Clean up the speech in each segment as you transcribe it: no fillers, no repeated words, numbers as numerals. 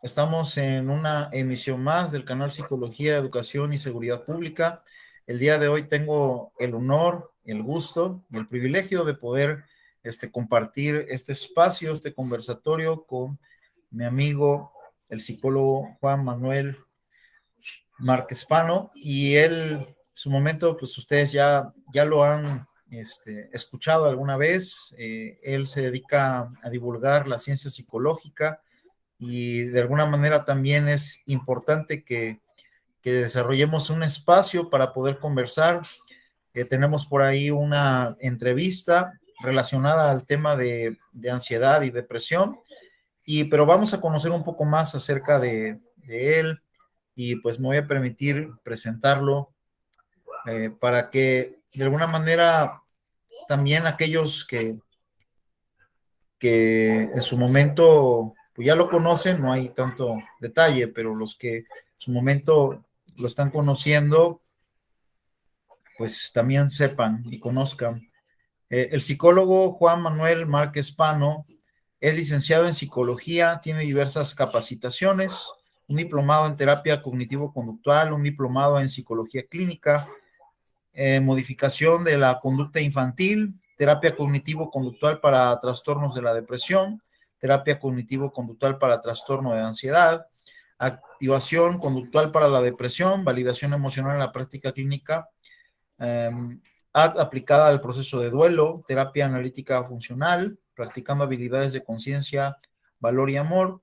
Estamos en una emisión más del canal Psicología, Educación y Seguridad Pública. El día de hoy tengo el honor, el gusto y el privilegio de poder compartir este espacio, este conversatorio con mi amigo, el psicólogo Juan Manuel Márquez Pano, y él, en su momento, pues ustedes ya lo han escuchado alguna vez. Él se dedica a divulgar la ciencia psicológica y de alguna manera también es importante que desarrollemos un espacio para poder conversar. Tenemos por ahí una entrevista relacionada al tema de ansiedad y depresión, pero vamos a conocer un poco más acerca de él, y pues me voy a permitir presentarlo para que de alguna manera también aquellos que en su momento pues ya lo conocen, no hay tanto detalle, pero los que en su momento lo están conociendo, pues también sepan y conozcan. El psicólogo Juan Manuel Márquez Pano es licenciado en psicología, tiene diversas capacitaciones, un diplomado en terapia cognitivo-conductual, un diplomado en psicología clínica, modificación de la conducta infantil, terapia cognitivo-conductual para trastornos de la depresión, terapia cognitivo-conductual para trastorno de ansiedad, activación conductual para la depresión, validación emocional en la práctica clínica, eh, aplicada al proceso de duelo, terapia analítica funcional, practicando habilidades de conciencia, valor y amor.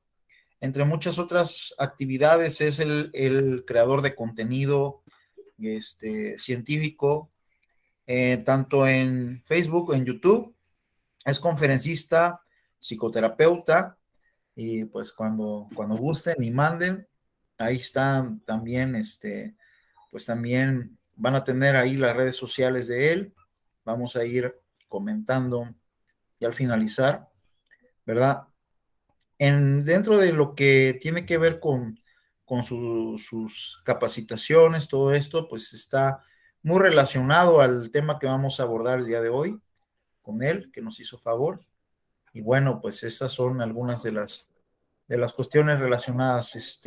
Entre muchas otras actividades es el creador de contenido científico, tanto en Facebook o en YouTube. Es conferencista, psicoterapeuta, y pues cuando gusten y manden, ahí están también, pues también van a tener ahí las redes sociales de él. Vamos a ir comentando y al finalizar, ¿verdad? Dentro de lo que tiene que ver con sus capacitaciones, todo esto, pues está muy relacionado al tema que vamos a abordar el día de hoy con él, que nos hizo favor. Y bueno, pues esas son algunas de las cuestiones relacionadas.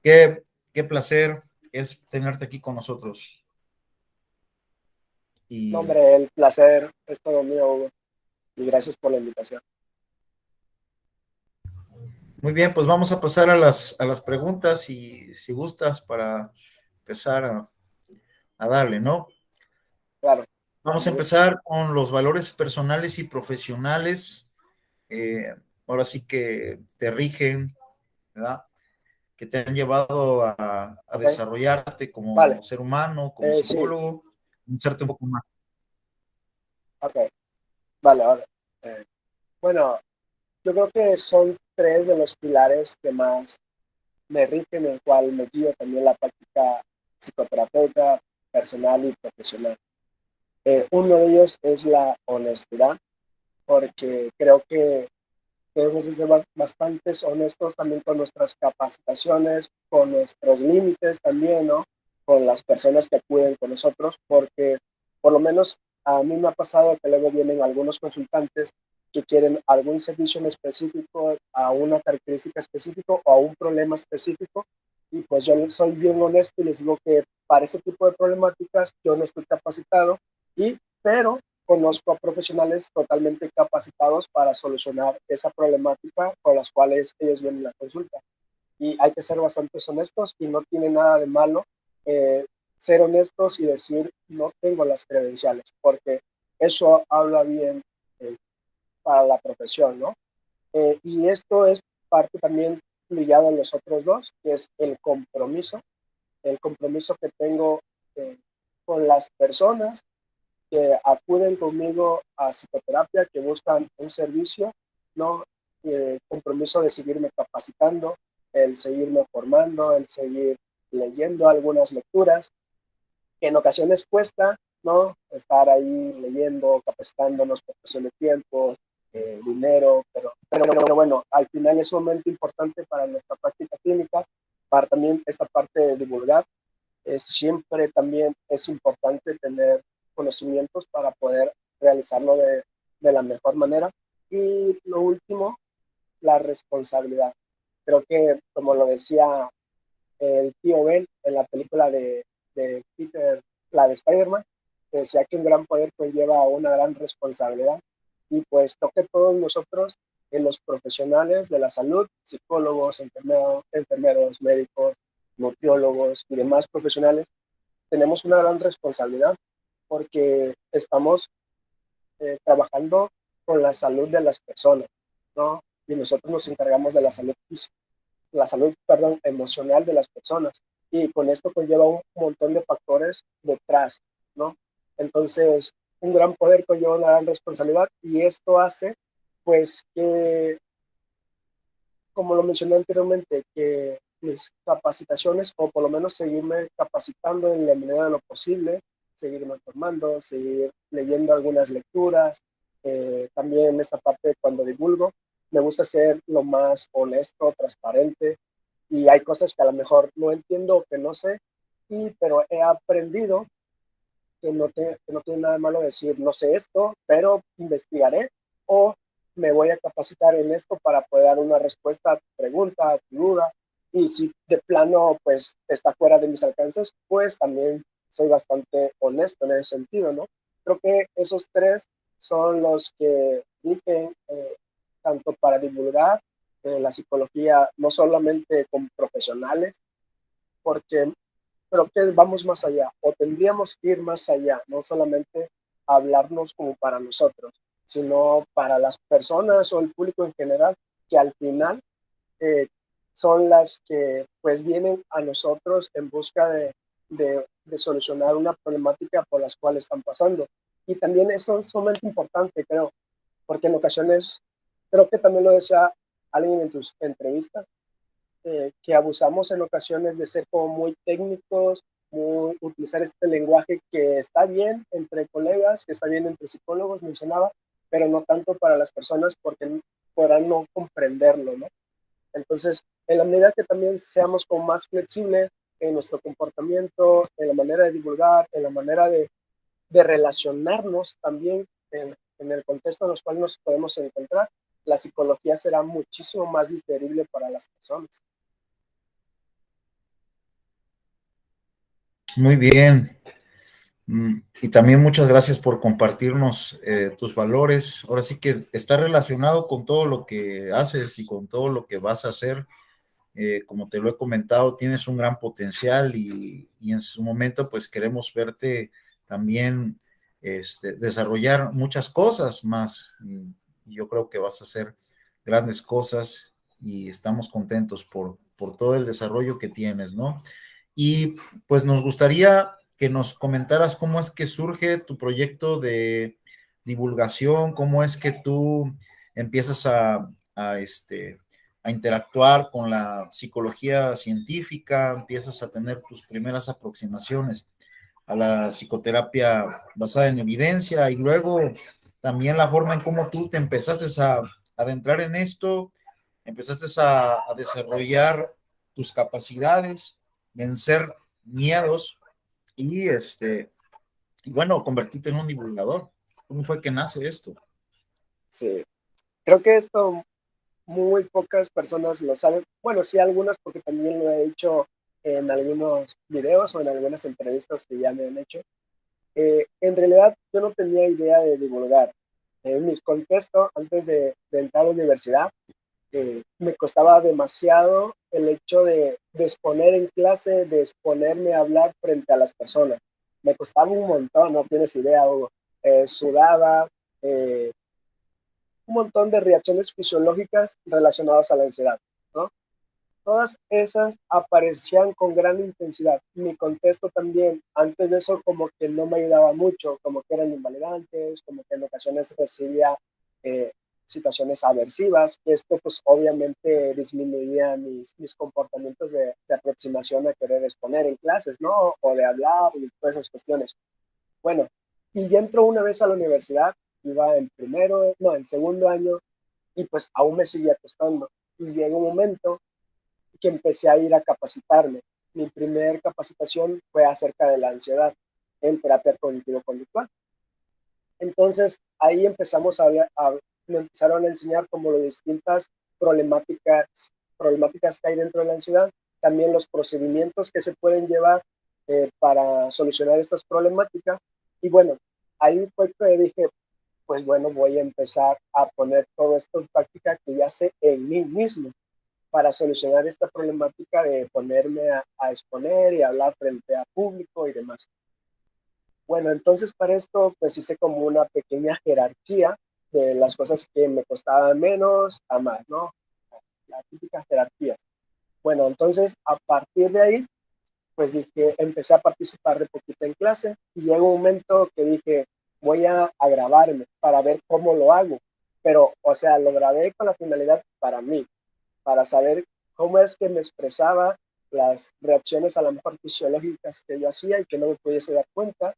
Qué placer es tenerte aquí con nosotros. No, Y hombre, el placer es todo mío, Hugo, y gracias por la invitación. muy bien, pues vamos a pasar a a las preguntas, y si gustas, para empezar a darle, ¿no? Claro, Vamos a con gusto. empezar con los valores personales y profesionales. eh, Ahora sí que te rigen, ¿verdad? Que te han llevado a Ok, desarrollarte como vale. ser humano, como Sí, psicólogo, conocerte un poco más. ok, vale, vale. Eh, bueno, yo creo que son tres de los pilares que más me rigen, en el cual me guío también la práctica psicoterapeuta personal y profesional. Uno de ellos es la honestidad, porque creo que debemos de ser bastantes honestos también con nuestras capacitaciones, con nuestros límites también, ¿no? Con las personas que acuden con nosotros, porque por lo menos a mí me ha pasado que luego vienen algunos consultantes que quieren algún servicio en específico, a una característica específica o a un problema específico, y pues yo soy bien honesto y les digo que para ese tipo de problemáticas yo no estoy capacitado, pero conozco a profesionales totalmente capacitados para solucionar esa problemática con las cuales ellos vienen a la consulta. Y hay que ser bastante honestos y no tiene nada de malo eh, ser honestos y decir no tengo las credenciales, porque eso habla bien eh, para la profesión, ¿no? Y esto es parte también ligado a los otros dos, que es el compromiso que tengo con las personas que acuden conmigo a psicoterapia, que buscan un servicio, ¿no? Compromiso de seguirme capacitando, el seguirme formando, el seguir leyendo algunas lecturas, que en ocasiones cuesta, ¿no? Estar ahí leyendo, capacitándonos por cuestión de tiempo, dinero, pero bueno, al final es sumamente importante para nuestra práctica clínica, para también esta parte de divulgar. Siempre también es importante tener conocimientos para poder realizarlo de la mejor manera. Y lo último, la responsabilidad. Creo que, como lo decía el tío Ben en la película de Peter, la de Spider-Man, que decía que un gran poder conlleva una gran responsabilidad. Y pues creo que todos nosotros, los profesionales de la salud, psicólogos, enfermeros, médicos, nutriólogos y demás profesionales, tenemos una gran responsabilidad porque estamos trabajando con la salud de las personas, ¿no? Y nosotros nos encargamos de la salud, perdón, emocional de las personas. Y con esto conlleva un montón de factores detrás, ¿no? Entonces, un gran poder conlleva una gran responsabilidad y esto hace, pues, que, como lo mencioné anteriormente, que mis capacitaciones, o por lo menos seguirme capacitando en la medida de lo posible, seguirme formando, seguir leyendo algunas lecturas, también esta parte cuando divulgo, me gusta ser lo más honesto, transparente, y hay cosas que a lo mejor no entiendo o que no sé, pero he aprendido que no tiene nada de malo decir, no sé esto, pero investigaré o me voy a capacitar en esto para poder dar una respuesta a tu pregunta, a tu duda. Y si de plano pues está fuera de mis alcances, pues también soy bastante honesto en ese sentido, ¿no? Creo que esos tres son los que rigen tanto para divulgar la psicología, no solamente con profesionales, porque creo que vamos más allá, o tendríamos que ir más allá, no solamente hablarnos como para nosotros, sino para las personas o el público en general, que al final eh, son las que pues vienen a nosotros en busca de solucionar una problemática por las cuales están pasando. Y también eso es sumamente importante, creo, porque en ocasiones, creo que también lo decía alguien en tus entrevistas, que abusamos en ocasiones de ser como muy técnicos, utilizar este lenguaje que está bien entre colegas, que está bien entre psicólogos, mencionaba, pero no tanto para las personas porque podrán no comprenderlo, ¿no? Entonces, en la medida que también seamos como más flexibles en nuestro comportamiento, en la manera de divulgar, en la manera de relacionarnos también en el contexto en el cual nos podemos encontrar, la psicología será muchísimo más digerible para las personas. Muy bien. Y también muchas gracias por compartirnos tus valores. Ahora sí que está relacionado con todo lo que haces y con todo lo que vas a hacer. Como te lo he comentado, tienes un gran potencial y en su momento pues queremos verte también desarrollar muchas cosas más. Y yo creo que vas a hacer grandes cosas y estamos contentos por todo el desarrollo que tienes, ¿no? Y pues nos gustaría que nos comentaras cómo es que surge tu proyecto de divulgación, cómo es que tú empiezas a interactuar con la psicología científica, empiezas a tener tus primeras aproximaciones a la psicoterapia basada en evidencia y luego también la forma en cómo tú te empezaste a adentrar en esto, empezaste a desarrollar tus capacidades, vencer miedos y y bueno, convertirte en un divulgador. ¿Cómo fue que nace esto? Sí, creo que esto muy pocas personas lo saben. Bueno, sí, algunas, porque también lo he dicho en algunos videos o en algunas entrevistas que ya me han hecho. En realidad, yo no tenía idea de divulgar. En mi contexto, antes de entrar a la universidad, me costaba demasiado el hecho de exponer en clase, de exponerme a hablar frente a las personas. Me costaba un montón, no tienes idea, Hugo. Sudaba, eh, un montón de reacciones fisiológicas relacionadas a la ansiedad, ¿no? Todas esas aparecían con gran intensidad. Mi contexto también, antes de eso, como que no me ayudaba mucho, como que eran invalidantes, como que en ocasiones recibía eh, situaciones aversivas. Esto, pues, obviamente disminuía mis comportamientos de aproximación a querer exponer en clases, ¿no? O de hablar y todas esas cuestiones. Bueno, y ya entró una vez a la universidad, iba en primero, no, en segundo año, y pues aún me seguía costando. Y llegó un momento que empecé a ir a capacitarme. Mi primer capacitación fue acerca de la ansiedad en terapia cognitivo-conductual. Entonces ahí empezamos me empezaron a enseñar como las distintas problemáticas problemáticas que hay dentro de la ansiedad, también los procedimientos que se pueden llevar para solucionar estas problemáticas. Y bueno, ahí fue que dije, pues bueno, voy a empezar a poner todo esto en práctica que ya sé en mí mismo para solucionar esta problemática de ponerme a exponer y hablar frente a público y demás. Bueno, entonces para esto pues hice como una pequeña jerarquía de las cosas que me costaban menos a más, ¿no? Las típicas jerarquías. Bueno, entonces a partir de ahí pues dije, empecé a participar de poquito en clase y llegó un momento que dije, voy a grabarme para ver cómo lo hago. Pero, o sea, lo grabé con la finalidad para mí, para saber cómo es que me expresaba, las reacciones a lo mejor fisiológicas que yo hacía y que no me pudiese dar cuenta.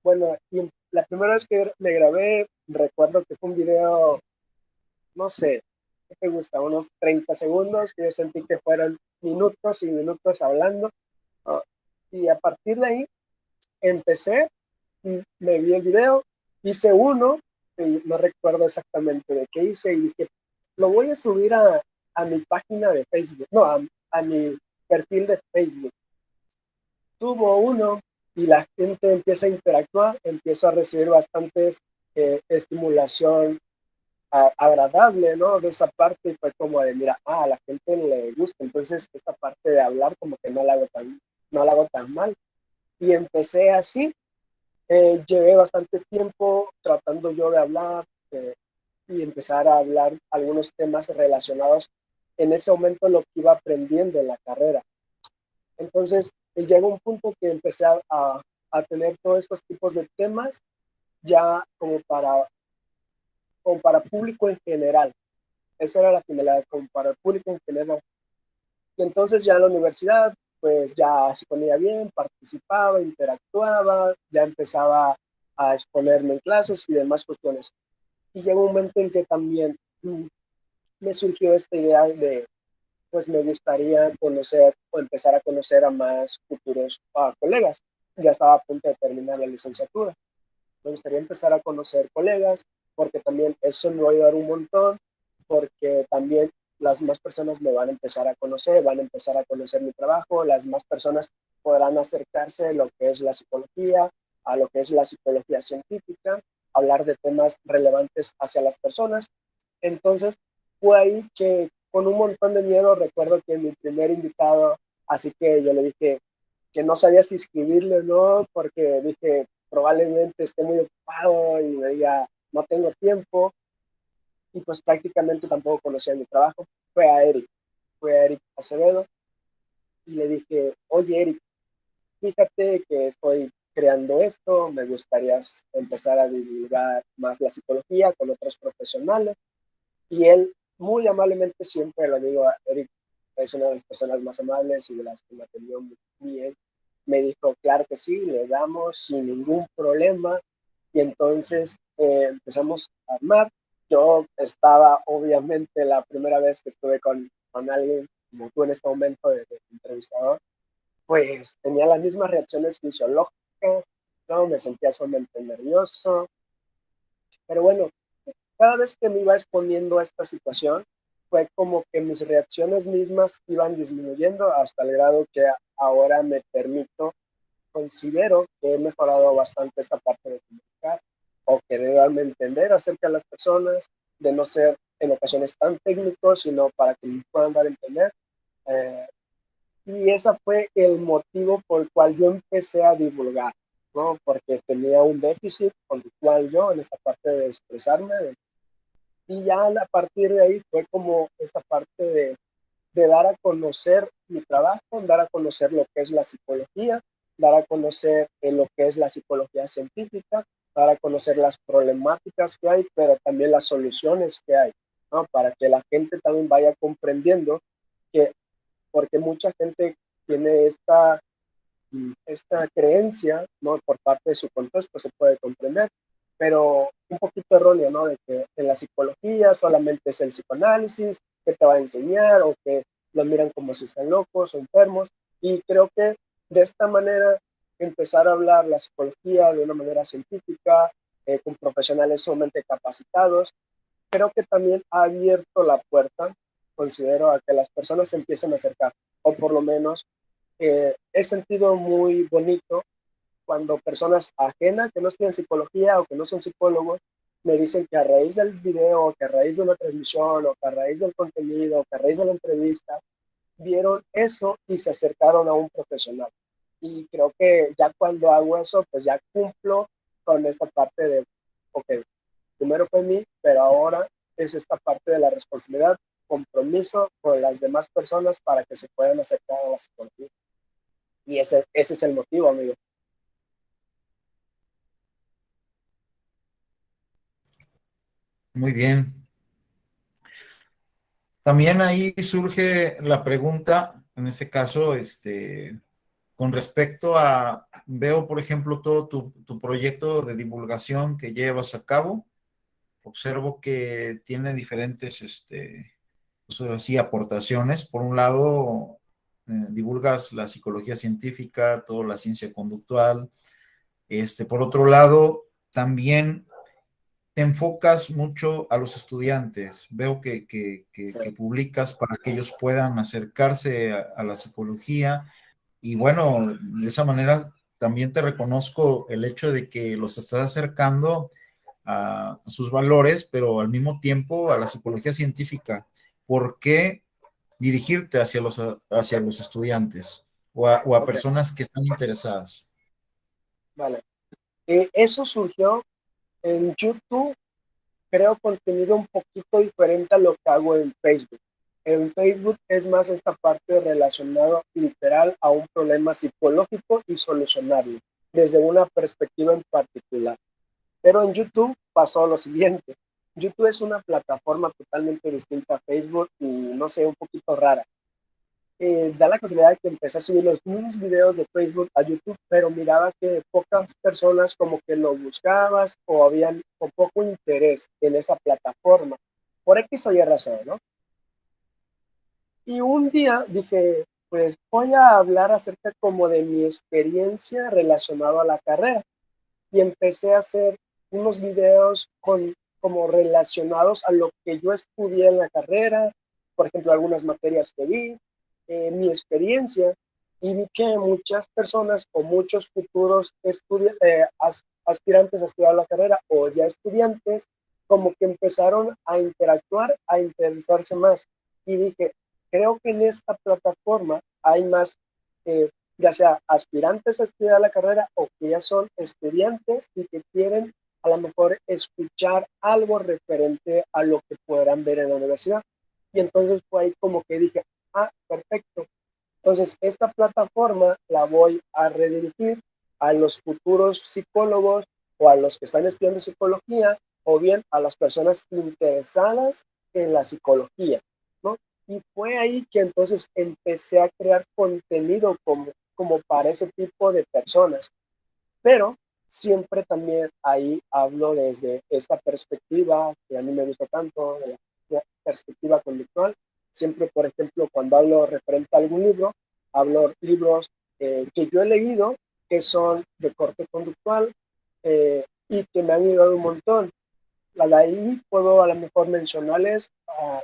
Bueno, y la primera vez que me grabé, recuerdo que fue un video, no sé, ¿qué te gusta? Unos 30 segundos, que yo sentí que fueron minutos y minutos hablando. ¿No? Y a partir de ahí empecé, me vi el video, hice uno, y no recuerdo exactamente de qué hice, y dije, lo voy a subir a mi página de Facebook, no, a mi perfil de Facebook. Tuvo uno y la gente empieza a interactuar, empiezo a recibir bastantes estimulación agradable, ¿no? De esa parte y fue como de, mira, a la gente le gusta, entonces esta parte de hablar como que no la hago tan mal. Y empecé así, llevé bastante tiempo tratando yo de hablar y empezar a hablar algunos temas relacionados en ese momento lo que iba aprendiendo en la carrera. Entonces, llegó un punto que empecé a tener todos estos tipos de temas ya como para público en general. Esa era la finalidad, como para el público en general. Y entonces ya en la universidad, pues ya se ponía bien, participaba, interactuaba, ya empezaba a exponerme en clases y demás cuestiones. Y llegó un momento en que también me surgió esta idea de, pues me gustaría conocer o empezar a conocer a más futuros colegas. Ya estaba a punto de terminar la licenciatura. Me gustaría empezar a conocer colegas, porque también eso me va a ayudar un montón, porque también las más personas me van a empezar a conocer, van a empezar a conocer mi trabajo, las más personas podrán acercarse a lo que es la psicología, a lo que es la psicología científica, hablar de temas relevantes hacia las personas. Entonces, fue ahí que con un montón de miedo recuerdo que mi primer invitado, así que yo le dije que no sabía si escribirle o no, porque dije, probablemente esté muy ocupado y me diga, no tengo tiempo, y pues prácticamente tampoco conocía mi trabajo. Fue a Eric Acevedo, y le dije, oye Eric, fíjate que estoy creando esto, me gustaría empezar a divulgar más la psicología con otros profesionales, y él muy amablemente, siempre lo digo, a Eric es una de las personas más amables y de las que me atendió muy bien, me dijo, claro que sí, le damos sin ningún problema. Y entonces empezamos a armar. Yo estaba, obviamente, la primera vez que estuve con alguien, como tú en este momento de entrevistador, pues tenía las mismas reacciones fisiológicas, ¿no? Me sentía sumamente nervioso. Pero bueno, cada vez que me iba exponiendo a esta situación, fue como que mis reacciones mismas iban disminuyendo hasta el grado que ahora me permito, considero que he mejorado bastante esta parte de comunicar o querer darme a entender acerca de las personas, de no ser en ocasiones tan técnicos, sino para que me puedan dar a entender. Eh, y ese fue el motivo por el cual yo empecé a divulgar, ¿no? Porque tenía un déficit con el cual yo en esta parte de expresarme. Y ya a partir de ahí fue como esta parte de dar a conocer mi trabajo, dar a conocer lo que es la psicología, dar a conocer lo que es la psicología científica, dar a conocer las problemáticas que hay, pero también las soluciones que hay, ¿no? Para que la gente también vaya comprendiendo que, porque mucha gente tiene esta creencia, ¿no? Por parte de su contexto se puede comprender, pero un poquito erróneo, ¿no? De que en la psicología solamente es el psicoanálisis, que te va a enseñar o que lo miran como si están locos o enfermos. Y creo que de esta manera empezar a hablar la psicología de una manera científica, con profesionales sumamente capacitados, creo que también ha abierto la puerta considero a que las personas se empiecen a acercar, o por lo menos he sentido muy bonito cuando personas ajenas que no estudian psicología o que no son psicólogos me dicen que a raíz del video, que a raíz de una transmisión, o que a raíz del contenido, o que a raíz de la entrevista, vieron eso y se acercaron a un profesional. Y creo que ya cuando hago eso, pues ya cumplo con esta parte de, ok, primero fue mí, pero ahora es esta parte de la responsabilidad, compromiso con las demás personas para que se puedan acercar a la psicología. Y ese es el motivo, amigo. Muy bien. También ahí surge la pregunta, en este caso, con respecto a, veo, por ejemplo, todo tu proyecto de divulgación que llevas a cabo. Observo que tiene diferentes, pues ahora sí, aportaciones. Por un lado, divulgas la psicología científica, toda la ciencia conductual. Por otro lado, también te enfocas mucho a los estudiantes. Veo Sí, que publicas para que ellos puedan acercarse a la psicología y bueno, de esa manera también te reconozco el hecho de que los estás acercando a sus valores, pero al mismo tiempo a la psicología científica. ¿Por qué dirigirte hacia los estudiantes o a ok, personas que están interesadas? vale. Eso surgió en YouTube, creo contenido un poquito diferente a lo que hago en Facebook. En Facebook es más esta parte relacionada literal a un problema psicológico y solucionarlo desde una perspectiva en particular. Pero en YouTube pasó lo siguiente. YouTube es una plataforma totalmente distinta a Facebook y no sé, un poquito rara. Da la casualidad de que empecé a subir los mismos videos de Facebook a YouTube, pero miraba que pocas personas como que lo buscabas o habían con poco interés en esa plataforma, por X o Y razón, ¿no? Y un día dije, pues voy a hablar acerca como de mi experiencia relacionada a la carrera y empecé a hacer unos videos como relacionados a lo que yo estudié en la carrera, por ejemplo, algunas materias que vi, mi experiencia, y vi que muchas personas o muchos futuros aspirantes a estudiar la carrera o ya estudiantes, como que empezaron a interactuar, a interesarse más. Y dije, creo que en esta plataforma hay más ya sea aspirantes a estudiar la carrera o que ya son estudiantes y que quieren a lo mejor escuchar algo referente a lo que podrán ver en la universidad. Y entonces fue ahí como que dije, ah, perfecto. Entonces, esta plataforma la voy a redirigir a los futuros psicólogos o a los que están estudiando psicología o bien a las personas interesadas en la psicología, ¿no? Y fue ahí que entonces empecé a crear contenido como para ese tipo de personas. Pero siempre también ahí hablo desde esta perspectiva que a mí me gusta tanto, de la perspectiva conductual. Siempre, por ejemplo, cuando hablo referente a algún libro, hablo libros que yo he leído que son de corte conductual y que me han ayudado un montón. La de ahí puedo a lo mejor mencionarles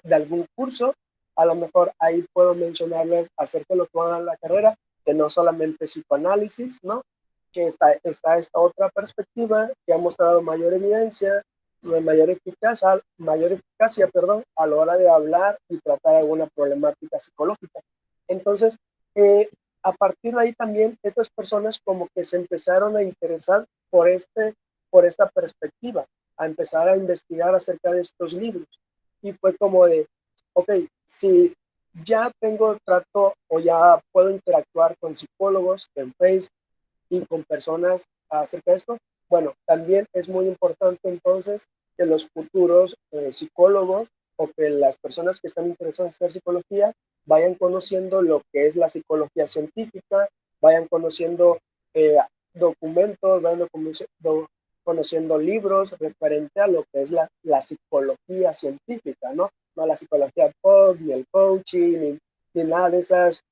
de algún curso, a lo mejor ahí puedo mencionarles acerca de lo que van a la carrera, que no solamente psicoanálisis, ¿no? Que está esta otra perspectiva que ha mostrado mayor evidencia, mayor eficacia, perdón, a la hora de hablar y tratar alguna problemática psicológica. Entonces, eh, a partir de ahí también estas personas como que se empezaron a interesar por esta perspectiva, a empezar a investigar acerca de estos libros. Y fue como de, ok, si ya tengo trato o ya puedo interactuar con psicólogos en Facebook y con personas acerca de esto, bueno, también es muy importante entonces que los futuros psicólogos o que las personas que están interesadas en hacer psicología vayan conociendo lo que es la psicología científica, vayan conociendo eh, documentos, vayan conociendo libros referente a lo que es la psicología científica, ¿no? No la psicología pop, ni el coaching, ni nada de esas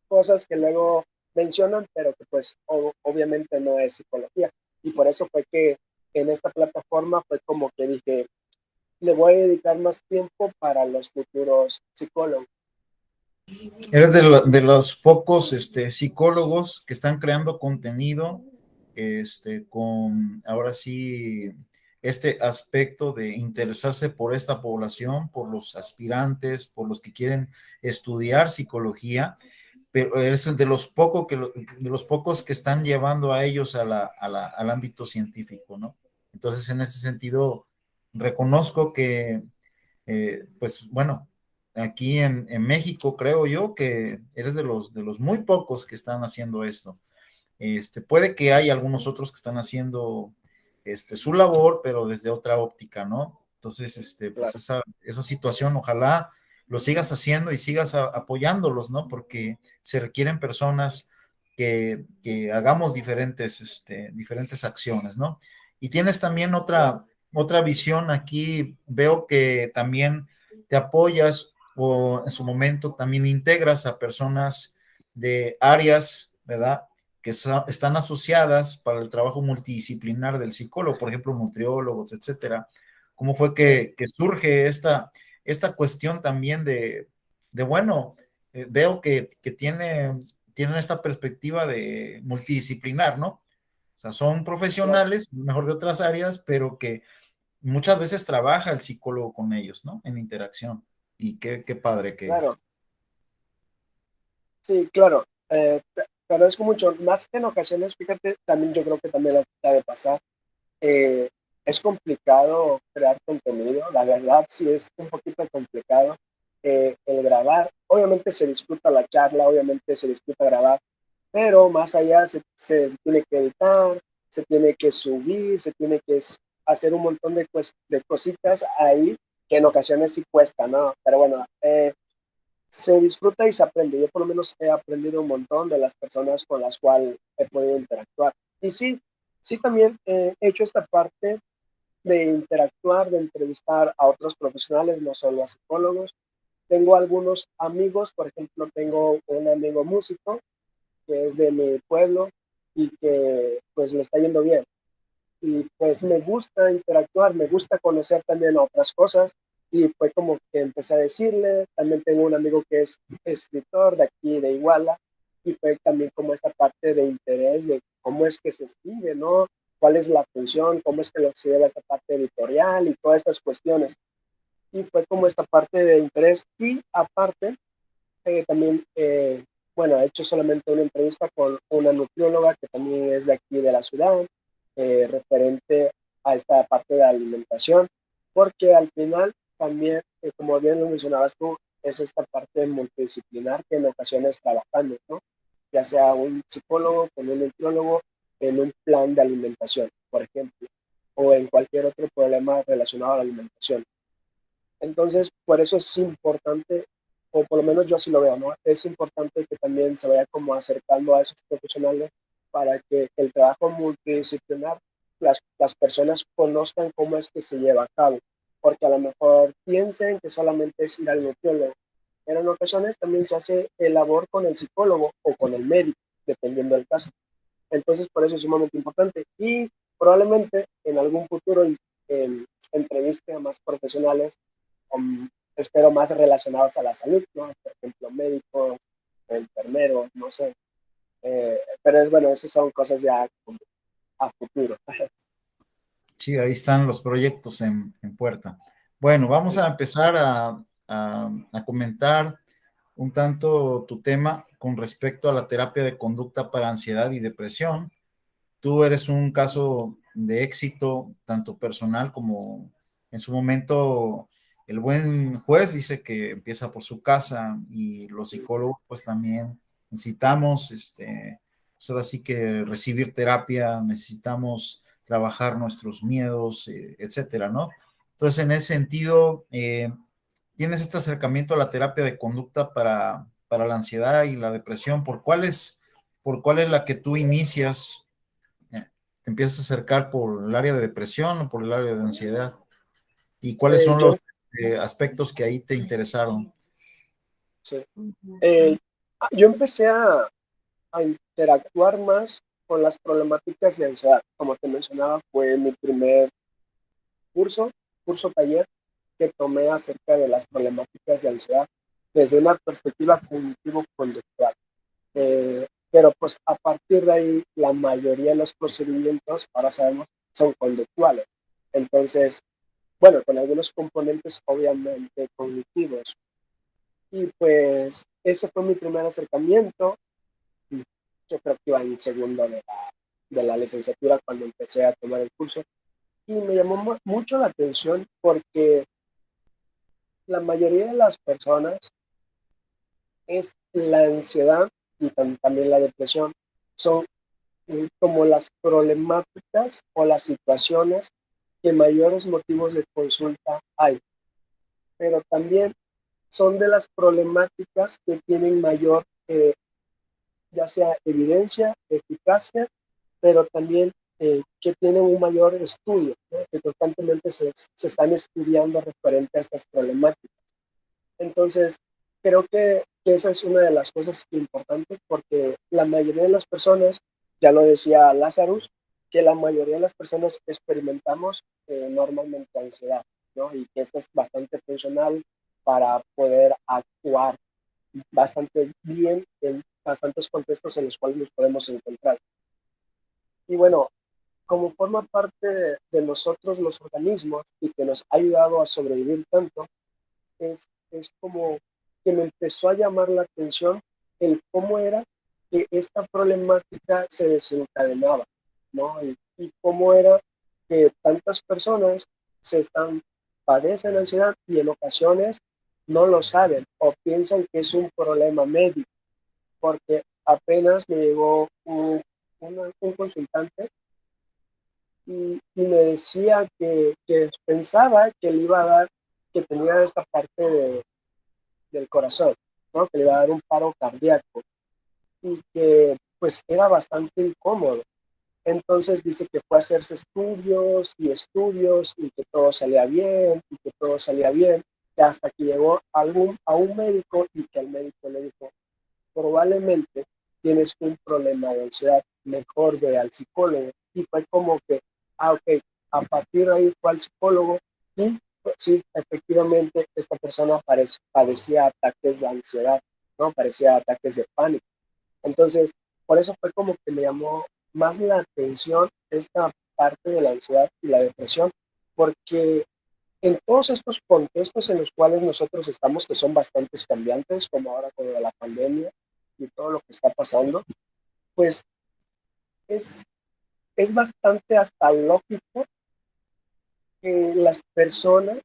cosas que luego mencionan, pero que pues obviamente no es psicología. Y por eso fue que en esta plataforma fue como que dije, le voy a dedicar más tiempo para los futuros psicólogos. Eres de los pocos psicólogos que están creando contenido con ahora sí este aspecto de interesarse por esta población, por los aspirantes, por los que quieren estudiar psicología, pero eres de los pocos que están llevando a ellos al ámbito científico, ¿no? Entonces, en ese sentido, reconozco que pues bueno, aquí en México creo yo que eres de los muy pocos que están haciendo esto. Puede que hay algunos otros que están haciendo su labor, pero desde otra óptica, ¿no? Entonces, pues Claro, esa situación, ojalá lo sigas haciendo y sigas apoyándolos, ¿no? Porque se requieren personas que hagamos diferentes acciones, ¿no? Y tienes también claro, otra visión aquí, veo que también te apoyas o en su momento también integras a personas de áreas, ¿verdad? Que están asociadas para el trabajo multidisciplinar del psicólogo, por ejemplo, nutriólogos, etcétera. ¿Cómo fue sí, que surge esta cuestión también bueno, veo que tienen esta perspectiva de multidisciplinar, ¿no? O sea, son claro, profesionales, mejor de otras áreas, pero que muchas veces trabaja el psicólogo con ellos, ¿no? En interacción. Y qué padre que... claro. Sí, claro. Te agradezco mucho. Más que en ocasiones, fíjate, también yo creo que también la de pasar. eh, es complicado crear contenido, la verdad sí es un poquito complicado el grabar. Obviamente se disfruta la charla, obviamente se disfruta grabar, pero más allá se tiene que editar, se tiene que subir, se tiene que hacer un montón de cositas ahí que en ocasiones sí cuesta, ¿no? Pero bueno, se disfruta y se aprende. Yo por lo menos he aprendido un montón de las personas con las cuales he podido interactuar. Y sí, sí también he hecho esta parte de interactuar, de entrevistar a otros profesionales, no solo a psicólogos. Tengo algunos amigos, por ejemplo, tengo un amigo músico que es de mi pueblo y que pues le está yendo bien. Y pues me gusta interactuar, me gusta conocer también otras cosas y fue como que empecé a decirle, también tengo un amigo que es escritor de aquí de Iguala y fue también como esta parte de interés de cómo es que se escribe, ¿no? ¿Cuál es la función? ¿Cómo es que lo se lleva esta parte editorial y todas estas cuestiones? Y fue como esta parte de interés y aparte también, bueno, he hecho solamente una entrevista con una nutrióloga que también es de aquí de la ciudad, referente a esta parte de alimentación, porque al final también, como bien lo mencionabas tú, es esta parte multidisciplinar que en ocasiones trabajamos, ¿no? Ya sea un psicólogo con un nutriólogo en un plan de alimentación, por ejemplo, o en cualquier otro problema relacionado a la alimentación. Entonces, por eso es importante, o por lo menos yo así lo veo, ¿no? Es importante que también se vaya como acercando a esos profesionales para que el trabajo multidisciplinar, las personas conozcan cómo es que se lleva a cabo, porque a lo mejor piensen que solamente es ir al nutriólogo, pero en ocasiones también se hace el labor con el psicólogo o con el médico, dependiendo del caso. Entonces, por eso es sumamente importante y probablemente en algún futuro entreviste a más profesionales espero más relacionados a la salud, ¿no? Por ejemplo, médicos, enfermeros, no sé. Pero es bueno, esas son cosas ya a futuro. Sí, ahí están los proyectos en puerta. Bueno, vamos Sí, a sí, empezar a comentar un tanto tu tema con respecto a la terapia de conducta para ansiedad y depresión. Tú eres un caso de éxito, tanto personal como en su momento el buen juez dice que empieza por su casa y los sí, psicólogos pues también necesitamos, pues ahora sí que recibir terapia, necesitamos trabajar nuestros miedos, etcétera, ¿no? Entonces, en ese sentido, tienes este acercamiento a la terapia de conducta para la ansiedad y la depresión. Por cuál es la que tú inicias? ¿Te empiezas a acercar por el área de depresión o por el área de ansiedad? ¿Y cuáles son yo, los aspectos que ahí te interesaron? sí. Eh, yo empecé a interactuar más con las problemáticas de ansiedad. Como te mencionaba, fue mi primer curso taller. que tomé acerca de las problemáticas de ansiedad desde una perspectiva cognitivo-conductual. Pero pues a partir de ahí, la mayoría de los procedimientos, ahora sabemos, son conductuales. Entonces, bueno, con algunos componentes obviamente cognitivos. Y pues ese fue mi primer acercamiento. Yo creo que iba en segundo de la licenciatura cuando empecé a tomar el curso. Y me llamó mucho la atención porque la mayoría de las personas es la ansiedad y también la depresión. Son como las problemáticas o las situaciones que mayores motivos de consulta hay, pero también son de las problemáticas que tienen mayor, ya sea evidencia, eficacia, pero también que tienen un mayor estudio, ¿no? Que constantemente se están estudiando referente a estas problemáticas. Entonces, creo que esa es una de las cosas importantes porque la mayoría de las personas, ya lo decía Lazarus, que la mayoría de las personas experimentamos normalmente ansiedad, ¿no? Y que esto es bastante funcional para poder actuar bastante bien en bastantes contextos en los cuales nos podemos encontrar. Y bueno, como forma parte de nosotros los organismos y que nos ha ayudado a sobrevivir tanto, es como que me empezó a llamar la atención el cómo era que esta problemática se desencadenaba, ¿no? Y cómo era que tantas personas padecen ansiedad y en ocasiones no lo saben o piensan que es un problema médico, porque apenas me llegó un consultante y me decía que pensaba que le iba a dar, que tenía esta parte del corazón, ¿no? Que le iba a dar un paro cardíaco y que pues era bastante incómodo. Entonces dice que fue a hacerse estudios y estudios y que todo salía bien y que todo salía bien, hasta que llegó a un médico y que el médico le dijo, probablemente tienes un problema de ansiedad, mejor ve al psicólogo. Y fue como que, ok, a partir de ahí fue al psicólogo y pues, sí, efectivamente esta persona padecía ataques de ansiedad, ¿no? Parecía ataques de pánico. Entonces, por eso fue como que me llamó más la atención esta parte de la ansiedad y la depresión, porque en todos estos contextos en los cuales nosotros estamos, que son bastante cambiantes, como ahora con la pandemia y todo lo que está pasando, pues es, es bastante hasta lógico que las personas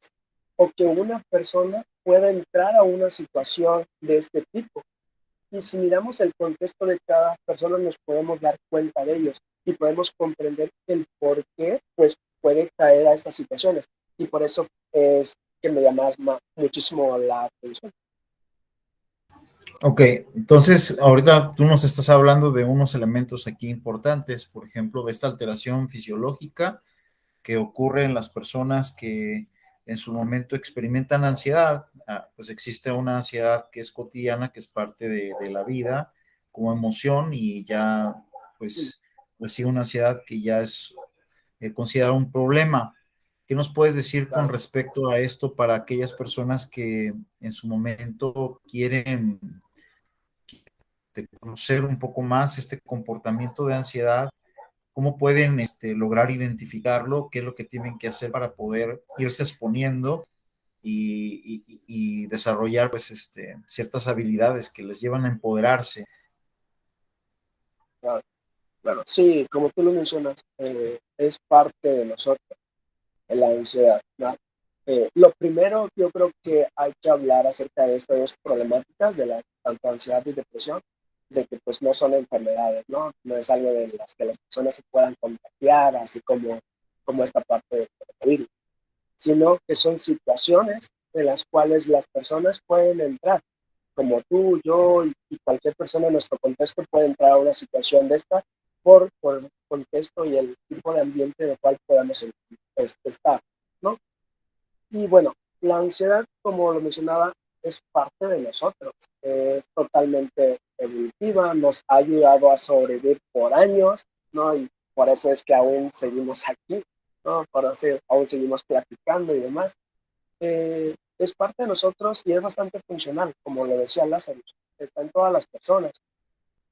o que una persona pueda entrar a una situación de este tipo. Y si miramos el contexto de cada persona, nos podemos dar cuenta de ellos y podemos comprender el por qué pues, puede caer a estas situaciones. Y por eso es que me llama muchísimo la atención. Ok, entonces ahorita tú nos estás hablando de unos elementos aquí importantes, por ejemplo, de esta alteración fisiológica que ocurre en las personas que en su momento experimentan ansiedad. Pues existe una ansiedad que es cotidiana, que es parte de la vida como emoción y ya, pues sí, una ansiedad que ya es considerada un problema. ¿Qué nos puedes decir con Claro, respecto a esto para aquellas personas que en su momento quieren conocer un poco más este comportamiento de ansiedad? ¿Cómo pueden lograr identificarlo? ¿Qué es lo que tienen que hacer para poder irse exponiendo y desarrollar pues, ciertas habilidades que les llevan a empoderarse? claro, claro. Sí, como tú lo mencionas, es parte de nosotros, la ansiedad, ¿no? Lo primero, yo creo que hay que hablar acerca de estas dos problemáticas, de la tanto ansiedad y depresión, de que pues no son enfermedades, ¿no? No es algo de las que las personas se puedan contagiar, así como esta parte del coronavirus, sino que son situaciones en las cuales las personas pueden entrar, como tú, yo y cualquier persona en nuestro contexto puede entrar a una situación de esta por el contexto y el tipo de ambiente en el cual podamos estar, ¿no? Y bueno, la ansiedad, como lo mencionaba, es parte de nosotros, es totalmente evolutiva, nos ha ayudado a sobrevivir por años, ¿no? Y por eso es que aún seguimos aquí, ¿no? Por eso aún seguimos platicando y demás. es parte de nosotros y es bastante funcional, como lo decía Lázaro, está en todas las personas.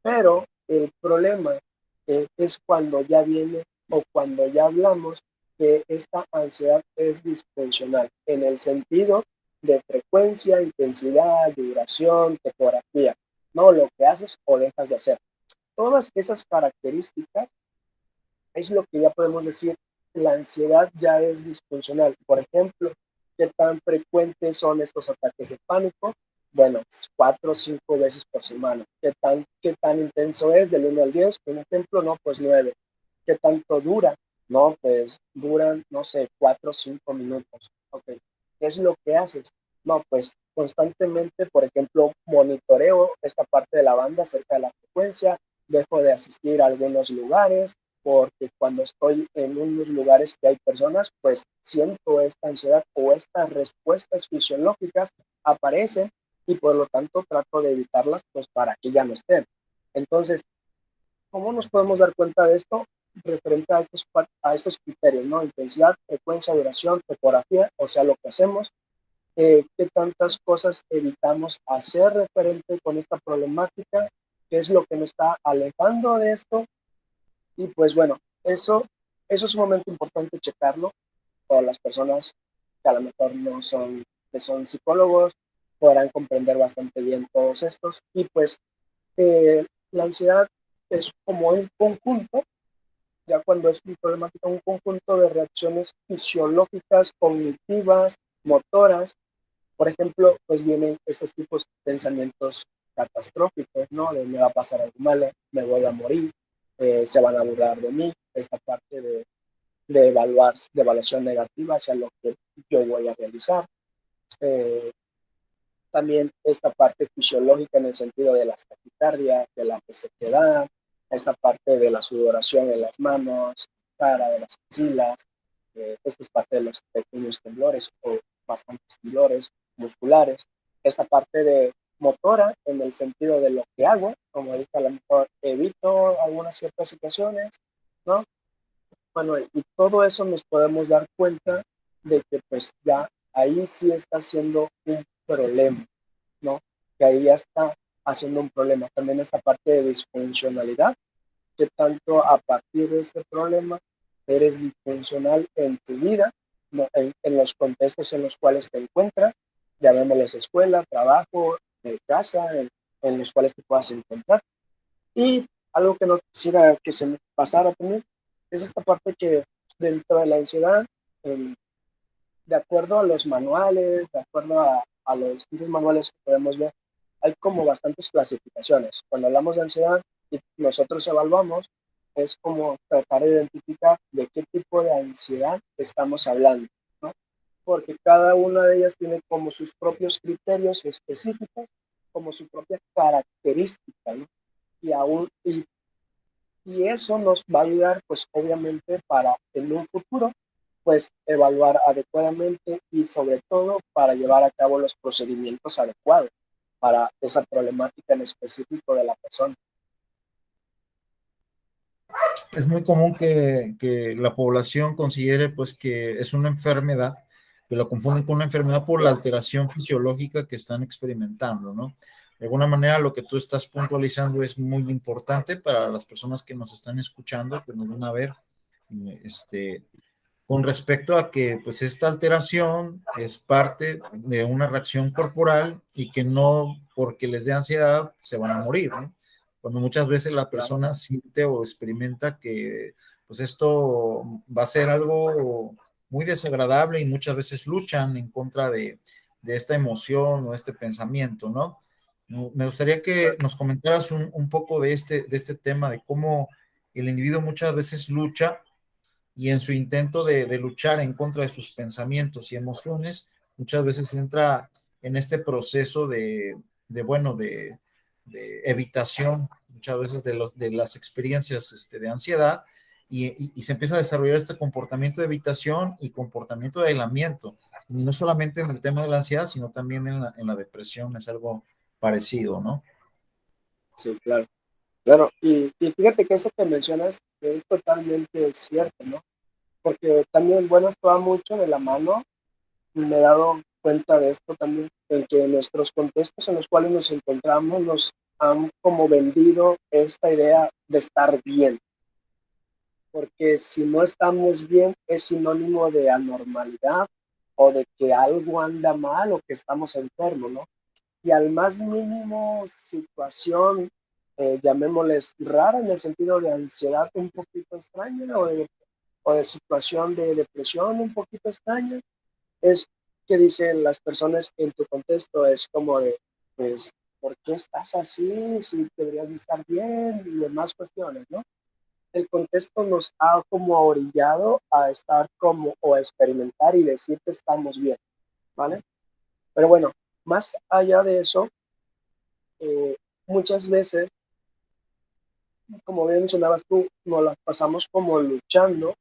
Pero el problema es cuando ya viene o cuando ya hablamos que esta ansiedad es disfuncional, en el sentido de frecuencia, intensidad, duración, topografía, no lo que haces o dejas de hacer. Todas esas características es lo que ya podemos decir, la ansiedad ya es disfuncional. Por ejemplo, ¿qué tan frecuentes son estos ataques de pánico? Bueno, 4 o 5 veces por semana. ¿Qué tan intenso es? Del 1 al 10, por ejemplo, no, pues 9. ¿Qué tanto dura? No, pues duran, no sé, 4 o 5 minutos. Ok, ¿qué es lo que haces? No, pues constantemente, por ejemplo, monitoreo esta parte de la banda acerca de la frecuencia, dejo de asistir a algunos lugares, porque cuando estoy en unos lugares que hay personas, pues siento esta ansiedad o estas respuestas fisiológicas aparecen y por lo tanto trato de evitarlas pues para que ya no estén. Entonces, ¿cómo nos podemos dar cuenta de esto? Referente a estos criterios, ¿no? Intensidad, frecuencia, duración, topografía, o sea, lo que hacemos, qué tantas cosas evitamos hacer referente con esta problemática, qué es lo que nos está alejando de esto y pues bueno, eso es sumamente importante checarlo para las personas que a lo mejor no son, que son psicólogos, podrán comprender bastante bien todos estos. Y pues la ansiedad es como un conjunto, ya cuando es un problemática, un conjunto de reacciones fisiológicas, cognitivas, motoras. Por ejemplo, pues vienen estos tipos de pensamientos catastróficos, ¿no? De me va a pasar algo malo, me voy a morir, se van a burlar de mí, esta parte de evaluación negativa hacia lo que yo voy a realizar. Eh, También esta parte fisiológica en el sentido de las taquicardias, de la resequedad, esta parte de la sudoración en las manos, cara, de las axilas, esto es parte de los pequeños temblores o bastantes temblores musculares, esta parte de motora en el sentido de lo que hago, como dije, a lo mejor evito algunas ciertas situaciones, ¿no? Bueno, y todo eso nos podemos dar cuenta de que pues ya ahí sí está siendo un problema, ¿no? Que ahí ya está haciendo un problema. También esta parte de disfuncionalidad, que tanto a partir de este problema eres disfuncional en tu vida, ¿no? En los contextos en los cuales te encuentras, llamémosles escuela, trabajo, casa, en los cuales te puedas encontrar. Y algo que no quisiera que se me pasara también es esta parte que dentro de la ansiedad, eh, de acuerdo a los manuales, de acuerdo a los distintos manuales que podemos ver, hay como bastantes clasificaciones. Cuando hablamos de ansiedad y nosotros evaluamos, es como tratar de identificar de qué tipo de ansiedad estamos hablando, ¿no? Porque cada una de ellas tiene como sus propios criterios específicos, como su propia característica, ¿no? Y eso nos va a ayudar, pues obviamente, para en un futuro, pues evaluar adecuadamente y sobre todo para llevar a cabo los procedimientos adecuados para esa problemática en específico de la persona. Es muy común que la población considere pues que es una enfermedad, que lo confunden con una enfermedad por la alteración fisiológica que están experimentando, ¿no? De alguna manera lo que tú estás puntualizando es muy importante para las personas que nos están escuchando, que nos van a ver, este, con respecto a que pues esta alteración es parte de una reacción corporal y que no porque les dé ansiedad se van a morir, ¿no? Cuando muchas veces la persona siente o experimenta que pues esto va a ser algo muy desagradable y muchas veces luchan en contra de esta emoción o este pensamiento, ¿no? Me gustaría que nos comentaras un poco de este tema, de cómo el individuo muchas veces lucha y en su intento de luchar en contra de sus pensamientos y emociones, muchas veces entra en este proceso bueno, de evitación, muchas veces de las experiencias de ansiedad, y se empieza a desarrollar este comportamiento de evitación y comportamiento de aislamiento. Y no solamente en el tema de la ansiedad, sino también en la depresión, es algo parecido, ¿no? Sí, claro. Claro, y fíjate que esto que mencionas es totalmente cierto, ¿no? Porque también, bueno, esto va mucho de la mano me he dado cuenta de esto también, en que nuestros contextos en los cuales nos encontramos nos han como vendido esta idea de estar bien, porque si no estamos bien es sinónimo de anormalidad o de que algo anda mal o que estamos enfermos, ¿no? Y al más mínimo situación, llamémosles rara en el sentido de ansiedad un poquito extraña o de situación de depresión un poquito extraña, es que dicen las personas en tu contexto, es como de, pues, ¿por qué estás así? Si deberías de estar bien y demás cuestiones, ¿no? El contexto nos ha como orillado a estar como o a experimentar y decir que estamos bien, ¿vale? Pero bueno, más allá de eso, muchas veces, como bien mencionabas tú, nos las pasamos como luchando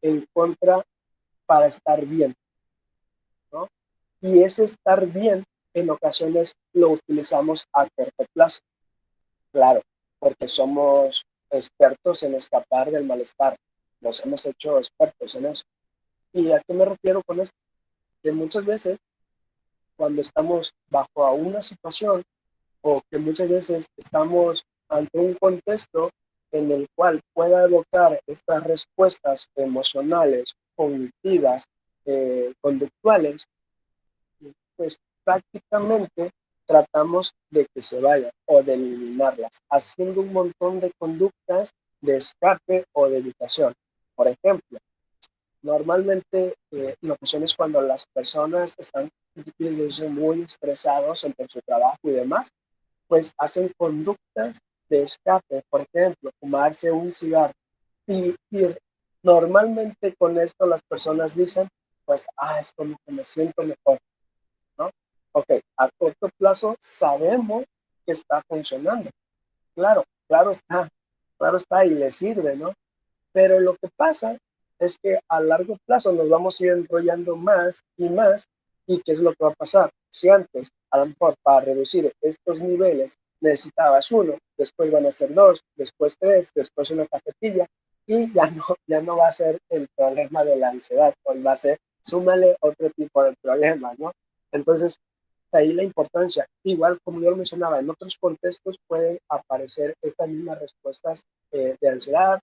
en contra para estar bien, ¿no? Y ese estar bien en ocasiones lo utilizamos a corto plazo, claro, porque somos expertos en escapar del malestar, nos hemos hecho expertos en eso. ¿Y a qué me refiero con esto? Que muchas veces cuando estamos bajo a una situación o que muchas veces estamos ante un contexto en el cual pueda evocar estas respuestas emocionales, cognitivas, conductuales, pues prácticamente tratamos de que se vayan o de eliminarlas, haciendo un montón de conductas de escape o de evitación. Por ejemplo, normalmente en ocasiones cuando las personas están muy estresados entre su trabajo y demás, pues hacen conductas de escape, por ejemplo, fumarse un cigarro. Y normalmente con esto las personas dicen, pues, es como que me siento mejor, ¿no? Ok, a corto plazo sabemos que está funcionando. Claro está y le sirve, ¿no? Pero lo que pasa es que a largo plazo nos vamos a ir enrollando más y más. ¿Y qué es lo que va a pasar? Si antes, a lo mejor para reducir estos niveles necesitabas uno, después van a ser dos, después tres, después una cajetilla, y ya no va a ser el problema de la ansiedad, pues va a ser, súmale otro tipo de problemas, ¿no? Entonces, de ahí la importancia. Igual, como yo lo mencionaba, en otros contextos pueden aparecer estas mismas respuestas de ansiedad,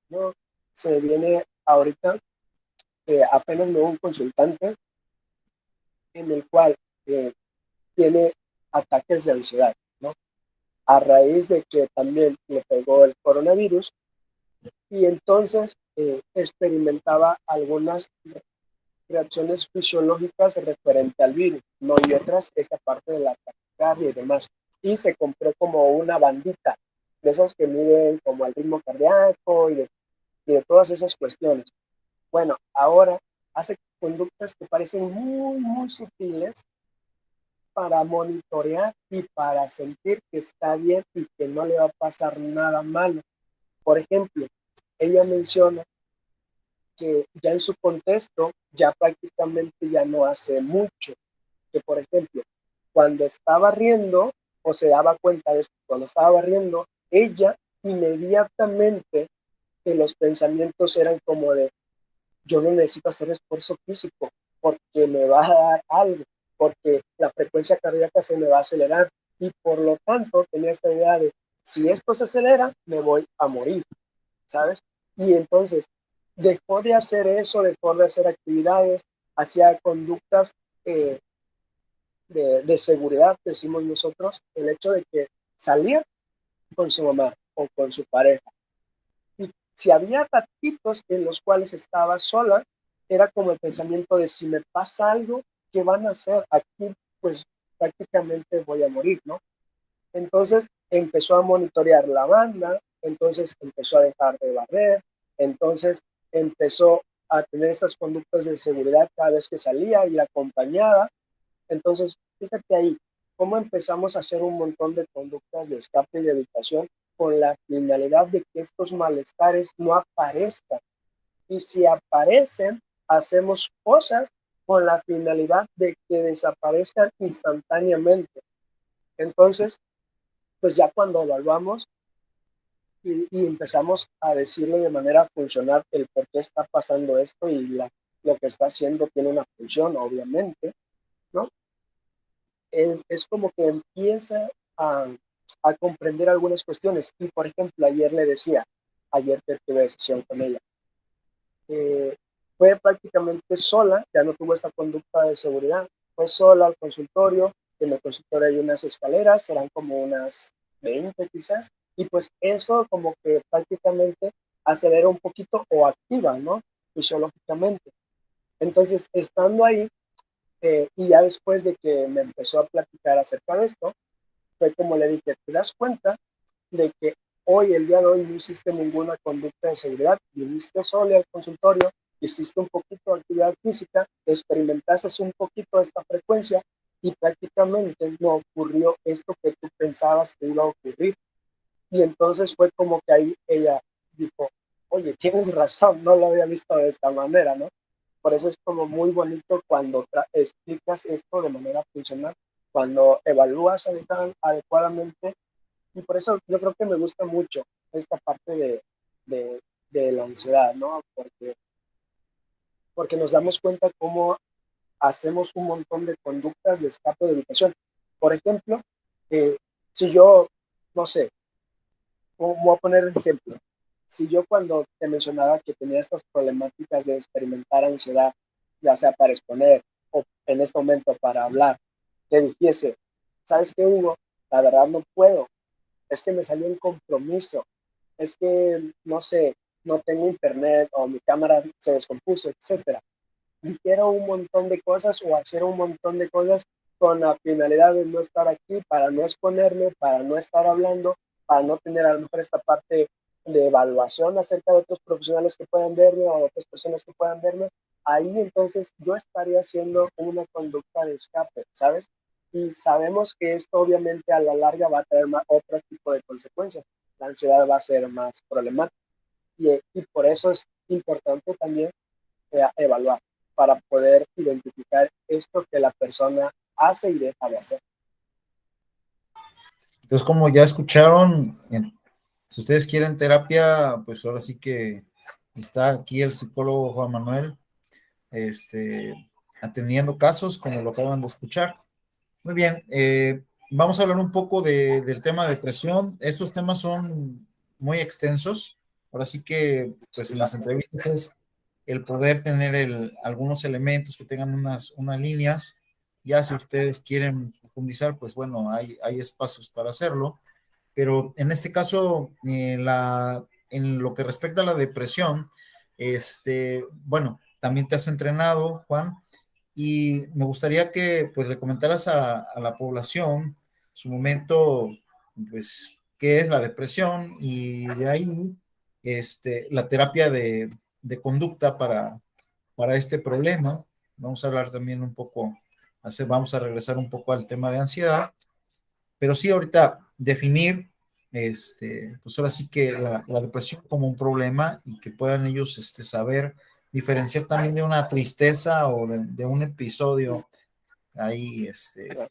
¿no? Se viene ahorita, apenas nuevo un consultante en el cual tiene ataques de ansiedad, ¿no? A raíz de que también le pegó el coronavirus y entonces experimentaba algunas reacciones fisiológicas referente al virus, no y otras, esta parte de la taquicardia y demás. Y se compró como una bandita de esas que miden como el ritmo cardíaco y de todas esas cuestiones. Bueno, ahora hace conductas que parecen muy, muy sutiles para monitorear y para sentir que está bien y que no le va a pasar nada malo. Por ejemplo, ella menciona que ya en su contexto ya prácticamente ya no hace mucho, que por ejemplo, cuando estaba riendo o se daba cuenta de esto, cuando estaba riendo, ella inmediatamente los pensamientos eran como de yo no necesito hacer esfuerzo físico porque me va a dar algo, porque la frecuencia cardíaca se me va a acelerar y por lo tanto tenía esta idea de si esto se acelera, me voy a morir, ¿sabes? Y entonces dejó de hacer eso, dejó de hacer actividades, hacía conductas eh, de seguridad, decimos nosotros, el hecho de que salía con su mamá o con su pareja. Y si había ratitos en los cuales estaba sola, era como el pensamiento de si me pasa algo, ¿qué van a hacer? Aquí pues prácticamente voy a morir, ¿no? Entonces empezó a monitorear la banda, entonces empezó a dejar de barrer, entonces empezó a tener estas conductas de seguridad cada vez que salía y la acompañaba. Entonces, fíjate ahí, cómo empezamos a hacer un montón de conductas de escape y de evitación con la finalidad de que estos malestares no aparezcan. Y si aparecen, hacemos cosas con la finalidad de que desaparezcan instantáneamente. Entonces, pues ya cuando evaluamos y empezamos a decirle de manera funcional el por qué está pasando esto y lo que está haciendo tiene una función, obviamente, ¿no? Es como que empieza a comprender algunas cuestiones. Y, por ejemplo, ayer que tuve sesión con ella, fue prácticamente sola, ya no tuvo esta conducta de seguridad, fue sola al consultorio, en el consultorio hay unas escaleras, serán como unas 20 quizás, y pues eso como que prácticamente acelera un poquito o activa, ¿no? Fisiológicamente. Entonces, estando ahí, y ya después de que me empezó a platicar acerca de esto, fue como le dije, ¿te das cuenta de que hoy, el día de hoy, no hiciste ninguna conducta de seguridad? Viniste solo al consultorio, hiciste un poquito de actividad física, experimentaste un poquito de esta frecuencia y prácticamente no ocurrió esto que tú pensabas que iba a ocurrir. Y entonces fue como que ahí ella dijo, oye, tienes razón, no lo había visto de esta manera, ¿no? Por eso es como muy bonito cuando explicas esto de manera funcional, cuando evalúas adecuadamente. Y por eso yo creo que me gusta mucho esta parte de, de la ansiedad, ¿no? Porque nos damos cuenta cómo hacemos un montón de conductas de escape de evitación. Por ejemplo, si yo, no sé, voy a poner un ejemplo. Si yo cuando te mencionaba que tenía estas problemáticas de experimentar ansiedad, ya sea para exponer o en este momento para hablar, te dijese, ¿sabes qué, Hugo? La verdad no puedo, es que me salió un compromiso, es que, no sé, no tengo internet o mi cámara se descompuso, etcétera. Dijera un montón de cosas o hacer un montón de cosas con la finalidad de no estar aquí, para no exponerme, para no estar hablando, para no tener a lo mejor esta parte de evaluación acerca de otros profesionales que puedan verme o otras personas que puedan verme, ahí entonces yo estaría haciendo una conducta de escape, ¿sabes? Y sabemos que esto obviamente a la larga va a tener otro tipo de consecuencias. La ansiedad va a ser más problemática y por eso es importante también evaluar para poder identificar esto que la persona hace y deja de hacer. Entonces, como ya escucharon, si ustedes quieren terapia, pues ahora sí que está aquí el psicólogo Juan Manuel, atendiendo casos, como lo acaban de escuchar. Muy bien, vamos a hablar un poco del tema de depresión. Estos temas son muy extensos. Ahora sí que, pues en las entrevistas es el poder tener algunos elementos que tengan unas líneas. Ya si ustedes quieren profundizar, pues bueno, hay espacios para hacerlo. Pero en este caso, en lo que respecta a la depresión, bueno, también te has entrenado, Juan, y me gustaría que pues le comentaras a la población su momento, pues, qué es la depresión y de ahí la terapia de conducta para este problema. Vamos a hablar también un poco, vamos a regresar un poco al tema de ansiedad, pero sí ahorita definir, pues ahora sí que la depresión como un problema y que puedan ellos saber diferenciar también de una tristeza o de un episodio ahí, Claro,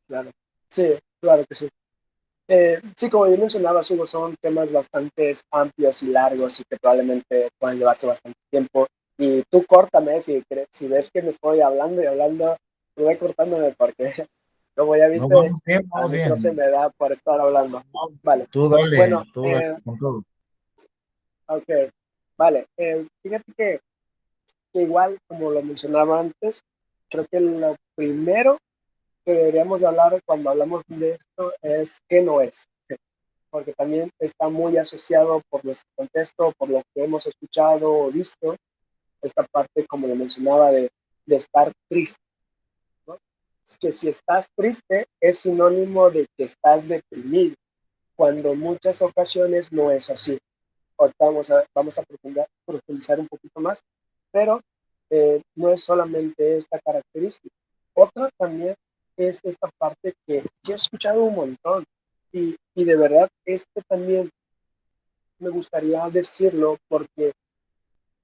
claro. Sí, claro que sí. Sí, como yo mencionaba, Hugo, son temas bastante amplios y largos y que probablemente puedan llevarse bastante tiempo. Y tú córtame si ves que me estoy hablando y hablando, tú ve cortándome porque como ya no viste, vamos bien, a vamos mí no se bien. me da por estar hablando. Vale. Bueno, Tú dale con todo. ok, vale. Fíjate que igual, como lo mencionaba antes, creo que lo primero que deberíamos hablar cuando hablamos de esto es qué no es, porque también está muy asociado por nuestro contexto, por lo que hemos escuchado o visto, esta parte, como lo mencionaba, de estar triste, ¿no? Es que si estás triste es sinónimo de que estás deprimido, cuando en muchas ocasiones no es así. Ahorita vamos a profundizar un poquito más, pero no es solamente esta característica. Otra también es esta parte que he escuchado un montón y de verdad esto también me gustaría decirlo porque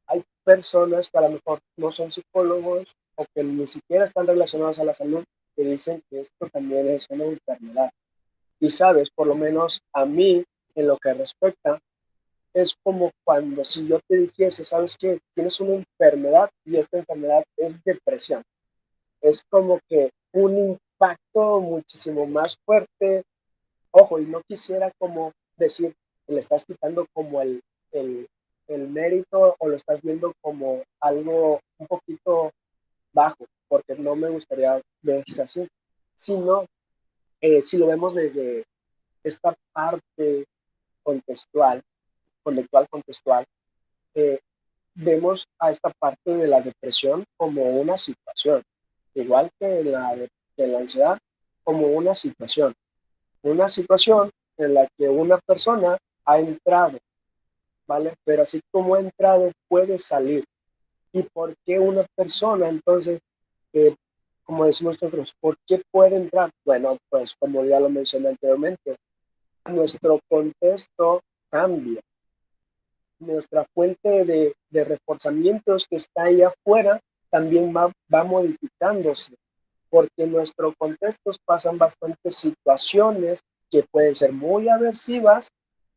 hay personas que a lo mejor no son psicólogos o que ni siquiera están relacionados a la salud que dicen que esto también es una enfermedad. Y sabes, por lo menos a mí, en lo que respecta, es como cuando si yo te dijese, sabes que tienes una enfermedad y esta enfermedad es depresión. Es como que un impacto muchísimo más fuerte. Ojo, y no quisiera como decir que le estás quitando como el, el mérito o lo estás viendo como algo un poquito bajo, porque no me gustaría verse así, sino si lo vemos desde esta parte contextual, contextual, eh, vemos a esta parte de la depresión como una situación, igual que la ansiedad, como una situación en la que una persona ha entrado, ¿vale? Pero así como ha entrado, puede salir. ¿Y por qué una persona entonces, eh, como decimos nosotros, por qué puede entrar? Bueno, pues como ya lo mencioné anteriormente, nuestro contexto cambia, nuestra fuente de reforzamientos que está ahí afuera también va modificándose, porque en nuestros contextos pasan bastantes situaciones que pueden ser muy aversivas,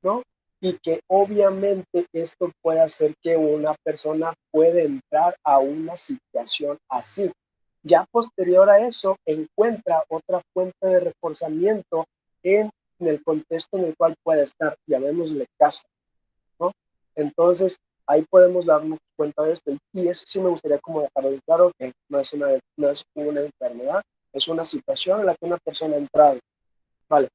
¿no? Y que obviamente esto puede hacer que una persona pueda entrar a una situación así. Ya posterior a eso, encuentra otra fuente de reforzamiento en el contexto en el cual puede estar, llamémosle casa, ¿no? Entonces, ahí podemos darnos cuenta de esto. Y eso sí me gustaría como dejarlo claro, que no es una enfermedad, es una situación en la que una persona ha entrado. Vale,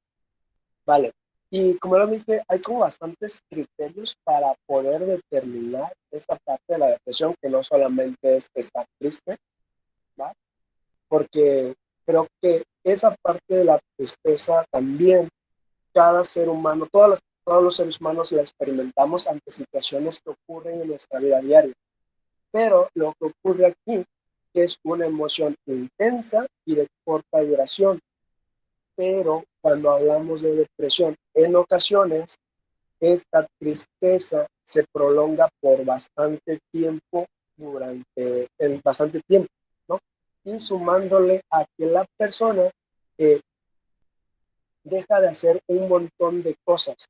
vale. Y como lo dije, hay como bastantes criterios para poder determinar esta parte de la depresión, que no solamente es estar triste, ¿vale? Porque creo que esa parte de la tristeza también cada ser humano, todos los seres humanos la experimentamos ante situaciones que ocurren en nuestra vida diaria. Pero lo que ocurre aquí es una emoción intensa y de corta duración. Pero cuando hablamos de depresión, en ocasiones esta tristeza se prolonga por bastante tiempo, bastante tiempo, ¿no? Y sumándole a que la persona eh, deja de hacer un montón de cosas.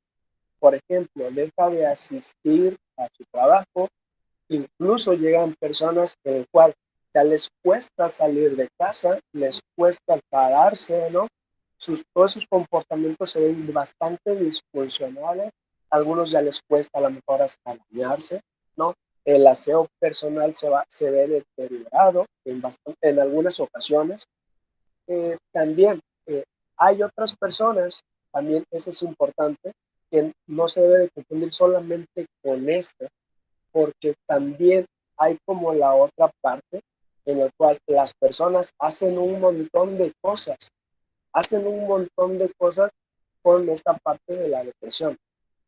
Por ejemplo, deja de asistir a su trabajo, incluso llegan personas en el cual ya les cuesta salir de casa, les cuesta pararse, ¿no? Todos sus comportamientos se ven bastante disfuncionales, a algunos ya les cuesta a lo mejor hasta bañarse, ¿no? El aseo personal se ve deteriorado en algunas ocasiones. También hay otras personas, también eso es importante, que no se debe de confundir solamente con esto, porque también hay como la otra parte en la cual las personas hacen un montón de cosas con esta parte de la depresión.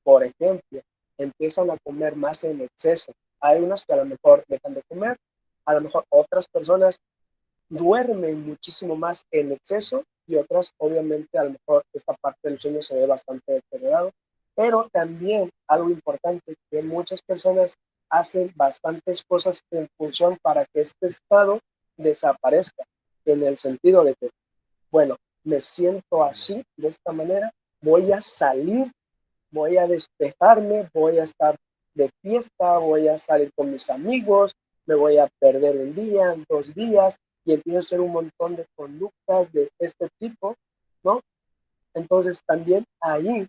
Por ejemplo, empiezan a comer más en exceso. Hay unas que a lo mejor dejan de comer, a lo mejor otras personas duermen muchísimo más en exceso y otras, obviamente, a lo mejor esta parte del sueño se ve bastante deteriorado, pero también algo importante que muchas personas hacen bastantes cosas en función para que este estado desaparezca, en el sentido de que, bueno, me siento así, de esta manera, voy a salir, voy a despejarme, voy a estar de fiesta, voy a salir con mis amigos, me voy a perder un día, 2 días, y empiezo a hacer un montón de conductas de este tipo, ¿no? Entonces también ahí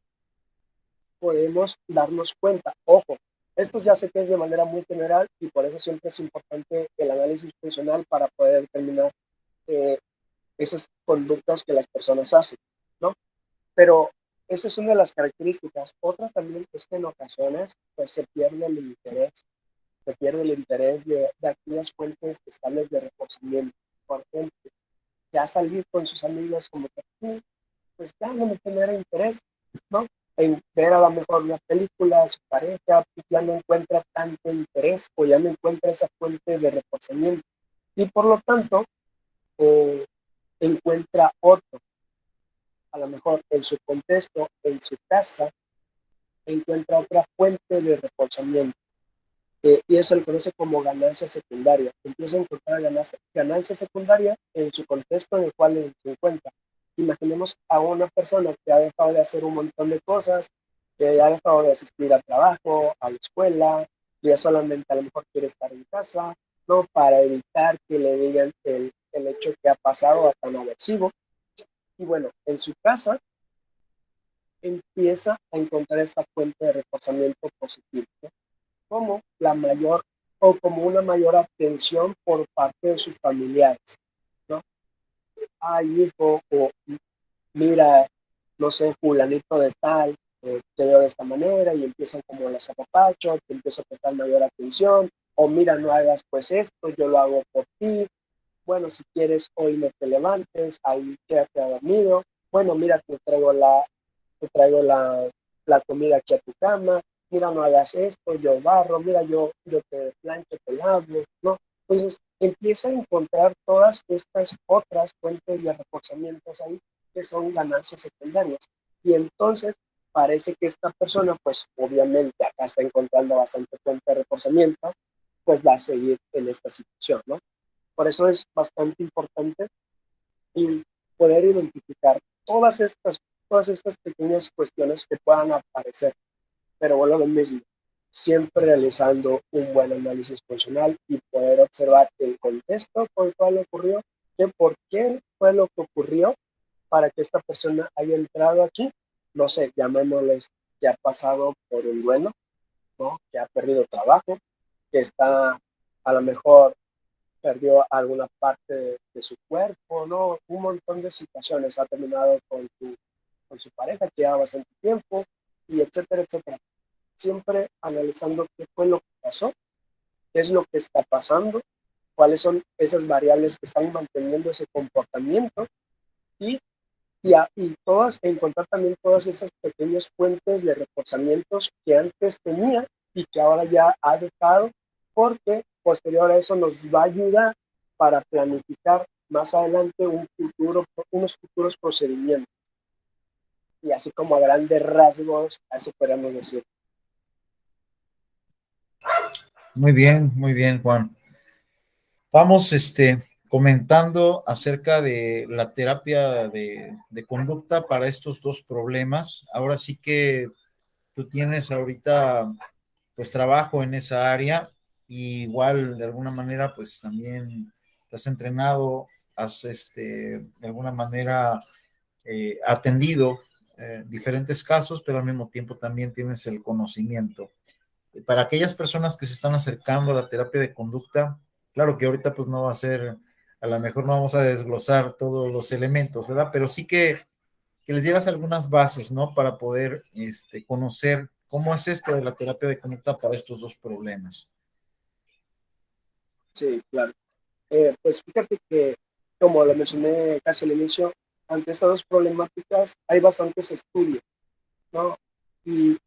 podemos darnos cuenta, ojo, esto ya sé que es de manera muy general y por eso siempre es importante el análisis funcional para poder determinar eh, esas conductas que las personas hacen, ¿no? Pero esa es una de las características. Otra también es que en ocasiones pues, se pierde el interés de aquellas fuentes estables de reforzamiento. Por ejemplo, ya salir con sus amigos como que pues ya no me genera interés, ¿no? En ver a lo mejor una película de su pareja, pues ya no encuentra tanto interés o ya no encuentra esa fuente de reforzamiento. Y por lo tanto, eh, encuentra otro, a lo mejor en su contexto, en su casa, encuentra otra fuente de reforzamiento. Y eso se conoce como ganancia secundaria. Empieza a encontrar ganancia secundaria en su contexto en el cual se encuentra. Imaginemos a una persona que ha dejado de hacer un montón de cosas, que ya ha dejado de asistir al trabajo, a la escuela, y ya solamente a lo mejor quiere estar en casa, ¿no? Para evitar que le digan el hecho que ha pasado a tan aversivo. Y bueno, en su casa empieza a encontrar esta fuente de reforzamiento positivo, ¿no? Como la mayor o como una mayor atención por parte de sus familiares, ¿no? Ay, hijo, o mira, no sé, fulanito de tal, te veo de esta manera y empiezan como los apapachos, te empiezo a prestar mayor atención, o mira, no hagas pues esto, yo lo hago por ti, bueno, si quieres hoy no te levantes, ahí quédate dormido, bueno, mira, te traigo la comida aquí a tu cama, mira, no hagas esto, yo barro, mira, yo te plancho, te lavo, ¿no? Entonces, empieza a encontrar todas estas otras fuentes de reforzamientos ahí que son ganancias secundarias. Y entonces parece que esta persona, pues obviamente acá está encontrando bastante fuente de reforzamiento, pues va a seguir en esta situación, ¿no? Por eso es bastante importante y poder identificar todas estas pequeñas cuestiones que puedan aparecer. Pero bueno, lo mismo, siempre realizando un buen análisis funcional y poder observar el contexto por el cual ocurrió, que por qué fue lo que ocurrió para que esta persona haya entrado aquí, no sé, llamémosles que ha pasado por un duelo, ¿no? Que ha perdido trabajo, que está a lo mejor perdió alguna parte de su cuerpo, ¿no? Un montón de situaciones. Ha terminado con su pareja, que lleva bastante tiempo, y etcétera, etcétera. Siempre analizando qué fue lo que pasó, qué es lo que está pasando, cuáles son esas variables que están manteniendo ese comportamiento y, y todas, encontrar también todas esas pequeñas fuentes de reforzamientos que antes tenía y que ahora ya ha dejado, porque posterior a eso nos va a ayudar para planificar más adelante unos futuros procedimientos. Y así como a grandes rasgos, eso podríamos decir. Muy bien, Juan. Vamos, comentando acerca de la terapia de conducta para estos dos problemas. Ahora sí que tú tienes ahorita, pues, trabajo en esa área, y igual, de alguna manera, pues, también te has entrenado, has, de alguna manera, atendido diferentes casos, pero al mismo tiempo también tienes el conocimiento. Para aquellas personas que se están acercando a la terapia de conducta, claro que ahorita pues no va a ser, a lo mejor no vamos a desglosar todos los elementos, ¿verdad? Pero sí que les dieras algunas bases, ¿no? Para poder conocer cómo es esto de la terapia de conducta para estos dos problemas. Sí, claro. Pues fíjate que, como lo mencioné casi al inicio, ante estas dos problemáticas hay bastantes estudios, ¿no? Y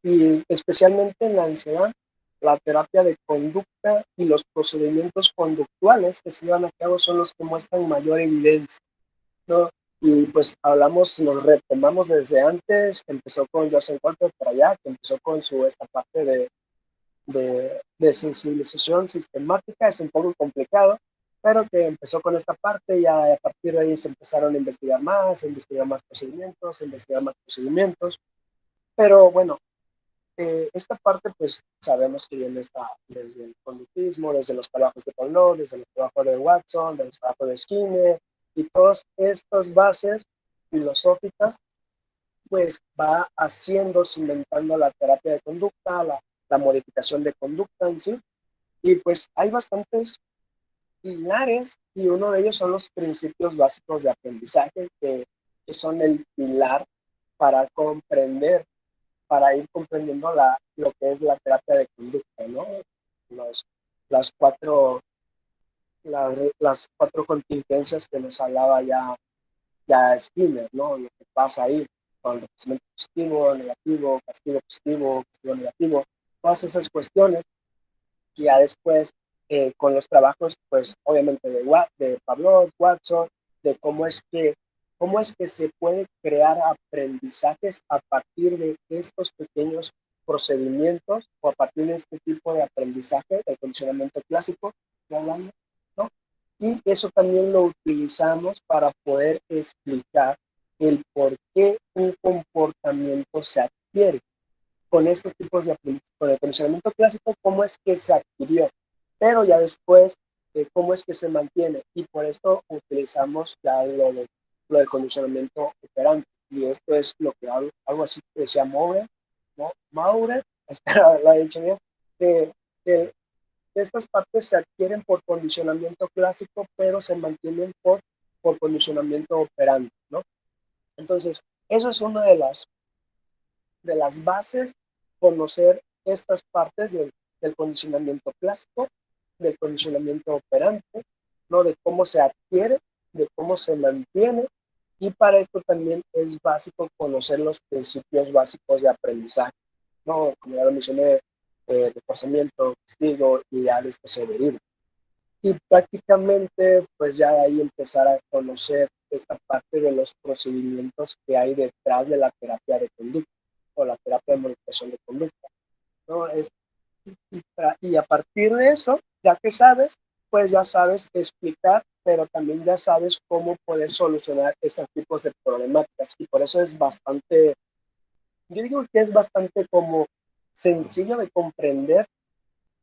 especialmente en la ansiedad, la terapia de conducta y los procedimientos conductuales que se llevan a cabo son los que muestran mayor evidencia, ¿no? Y pues hablamos, nos retomamos desde antes, empezó con Joseph Walter para allá, que empezó con esta parte de sensibilización sistemática, es un poco complicado, pero que empezó con esta parte y a partir de ahí se empezaron a investigar más procedimientos, a investigar más procedimientos, pero bueno, esta parte pues sabemos que viene desde el conductismo, desde los trabajos de Paulot, desde los trabajos de Watson, desde los trabajos de Skinner, y todas estas bases filosóficas pues va haciendo, cimentando la terapia de conducta, la modificación de conducta en sí, y pues hay bastantes pilares y uno de ellos son los principios básicos de aprendizaje que son el pilar para comprender, para ir comprendiendo lo que es la terapia de conducta, ¿no? Los, las, cuatro, las cuatro contingencias que nos hablaba ya Skinner, ¿no? Lo que pasa ahí con el reconocimiento positivo, negativo, castigo negativo, todas esas cuestiones que ya después con los trabajos, pues obviamente de Pavlov, Watson, de cómo es que se puede crear aprendizajes a partir de estos pequeños procedimientos o a partir de este tipo de aprendizaje, del condicionamiento clásico, hablando, ¿no? Y eso también lo utilizamos para poder explicar el por qué un comportamiento se adquiere. con estos tipos de con el condicionamiento clásico, cómo es que se adquirió, pero ya después cómo es que se mantiene, y por esto utilizamos ya lo del condicionamiento operante, y esto es lo que algo así que decía Maurer, ¿no? Maurer, espero lo he dicho bien, que, que estas partes se adquieren por condicionamiento clásico, pero se mantienen por condicionamiento operante, ¿no? Entonces, eso es una de las bases, conocer estas partes del condicionamiento clásico, del condicionamiento operante, ¿no? De cómo se adquiere, de cómo se mantiene, y para esto también es básico conocer los principios básicos de aprendizaje, ¿no? Como ya lo mencioné, reforzamiento, castigo, y ya de esto se deriva. Y prácticamente, pues ya de ahí empezar a conocer esta parte de los procedimientos que hay detrás de la terapia de conducta o la terapia de modificación de conducta, ¿no? Y a partir de eso, ya que sabes, pues ya sabes explicar, pero también ya sabes cómo poder solucionar estos tipos de problemáticas. Y por eso es bastante, yo digo que es bastante como sencillo de comprender,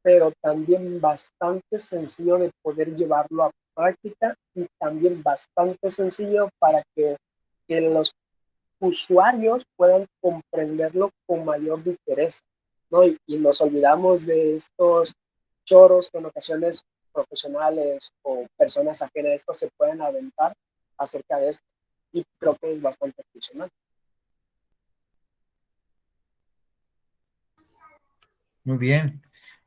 pero también bastante sencillo de poder llevarlo a práctica, y también bastante sencillo para que los usuarios puedan comprenderlo con mayor diferencia, ¿no? Y nos olvidamos de estos choros que en ocasiones profesionales o personas ajenas a esto se pueden aventar acerca de esto, y creo que es bastante funcional. Muy bien.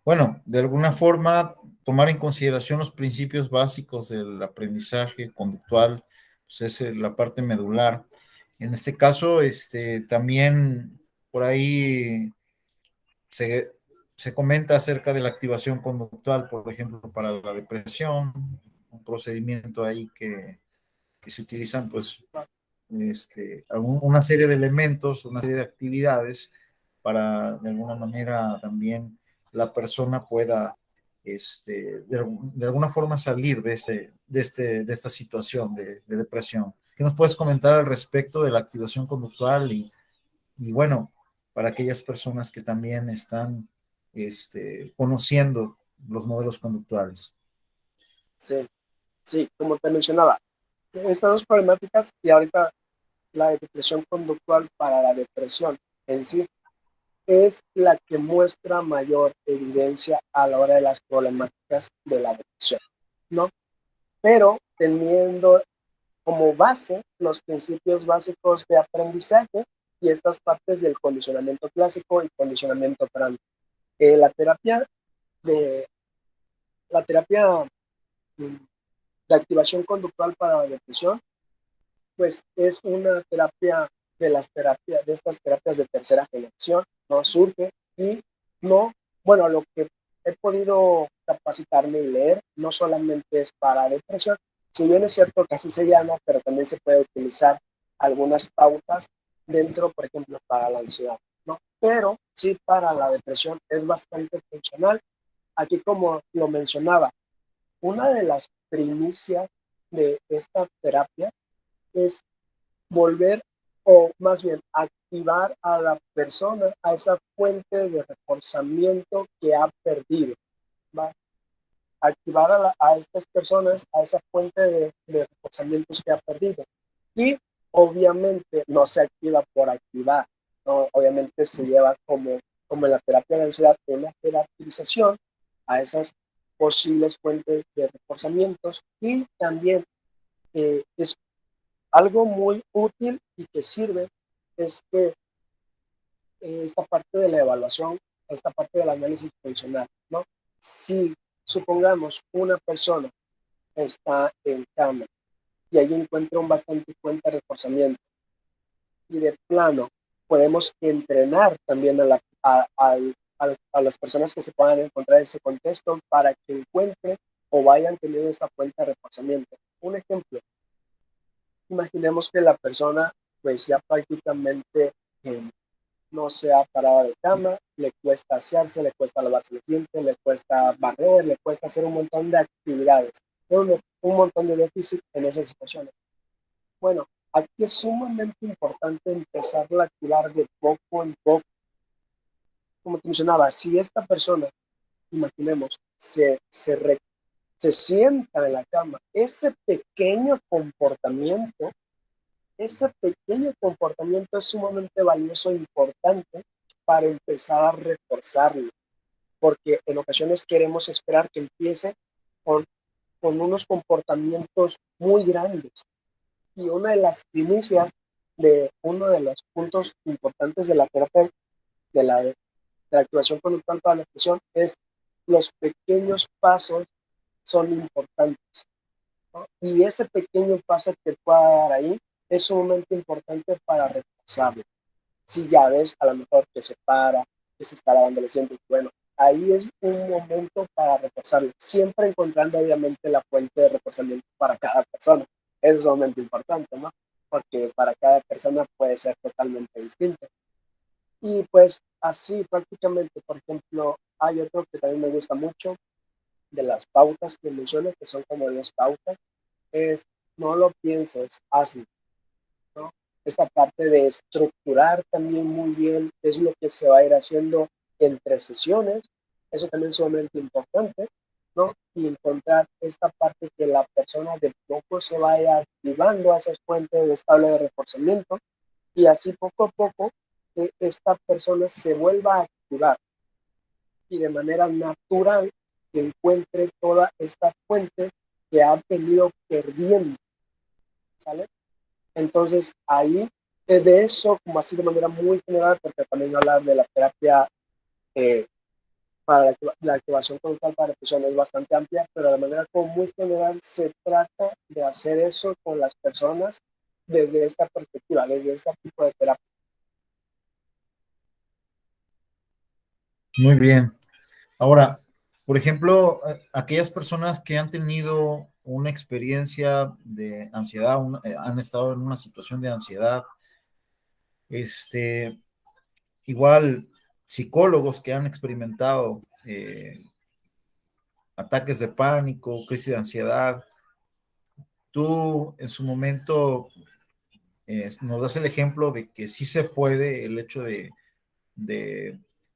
Bueno, de alguna forma, tomar en consideración los principios básicos del aprendizaje conductual, pues es la parte medular. En este caso, también por ahí se, se comenta acerca de la activación conductual, por ejemplo, para la depresión, un procedimiento ahí que se utilizan, pues, una serie de elementos, una serie de actividades para, de alguna manera, también la persona pueda, de alguna forma salir de esta situación de depresión. ¿Qué nos puedes comentar al respecto de la activación conductual y bueno, para aquellas personas que también están conociendo los modelos conductuales? Sí, sí, como te mencionaba, estas dos problemáticas, y ahorita la depresión conductual para la depresión en sí, es la que muestra mayor evidencia a la hora de las problemáticas de la depresión, ¿no? Pero teniendo como base los principios básicos de aprendizaje y estas partes del condicionamiento clásico y condicionamiento operante. La terapia de la terapia de activación conductual para la depresión, pues es una terapia de estas terapias de tercera generación, no surge, y no, bueno, lo que he podido capacitarme y leer no solamente es para depresión, si bien es cierto que así se llama, pero también se puede utilizar algunas pautas dentro, por ejemplo, para la ansiedad, ¿no? Pero sí, para la depresión es bastante funcional. Aquí, como lo mencionaba, una de las primicias de esta terapia es volver, o más bien activar a la persona a esa fuente de reforzamiento que ha perdido, ¿va? Activar a estas personas a esa fuente de reforzamientos que ha perdido. Y obviamente no se activa por activar, ¿no? Obviamente se lleva como en la terapia de ansiedad, una jerarquización a esas posibles fuentes de reforzamientos, y también es algo muy útil y que sirve, es que esta parte de la evaluación, esta parte del análisis funcional, ¿no? Si supongamos una persona está en cama y ahí encuentra un bastante fuerte reforzamiento, y de plano podemos entrenar también a las personas que se puedan encontrar en ese contexto para que encuentren o vayan teniendo esta fuente de reforzamiento. Un ejemplo: imaginemos que la persona pues ya prácticamente no se ha parado de cama, le cuesta asearse, le cuesta lavarse los dientes, le cuesta barrer, le cuesta hacer un montón de actividades, un montón de déficit en esas situaciones. Bueno, aquí es sumamente importante empezar a activar de poco en poco, como te mencionaba, si esta persona, imaginemos, se sienta en la cama, ese pequeño comportamiento es sumamente valioso e importante para empezar a reforzarlo, porque en ocasiones queremos esperar que empiece con, con unos comportamientos muy grandes. Y una de las primicias de uno de los puntos importantes de la terapia de la activación conductual para la expresión es los pequeños pasos son importantes, ¿no? Y ese pequeño paso que pueda dar ahí es sumamente importante para reforzarlo. Si ya ves a lo mejor que se para, que se está lavando los dientes, bueno, ahí es un momento para reforzarlo, siempre encontrando obviamente la fuente de reforzamiento para cada persona. Es sumamente importante, ¿no? Porque para cada persona puede ser totalmente distinto. Y pues así prácticamente, por ejemplo, hay otro que también me gusta mucho de las pautas que menciono, que son como 10 pautas, es no lo pienses, hazlo, ¿no? Esta parte de estructurar también muy bien es lo que se va a ir haciendo entre sesiones, eso también es sumamente importante, ¿no? Y encontrar esta parte que la persona de poco se vaya activando a esas fuentes estable de reforzamiento y así poco a poco que esta persona se vuelva a activar y de manera natural que encuentre toda esta fuente que ha venido perdiendo, ¿sale? Entonces ahí, de eso, como así de manera muy general, porque también hablar de la terapia eh, para la activación conductual para depresión es bastante amplia, pero de manera como muy general se trata de hacer eso con las personas desde esta perspectiva, desde este tipo de terapia. Muy bien. Ahora, por ejemplo, aquellas personas que han tenido una experiencia de ansiedad, han estado en una situación de ansiedad, este, igual psicólogos que han experimentado ataques de pánico, crisis de ansiedad, tú en su momento nos das el ejemplo de que sí se puede el hecho de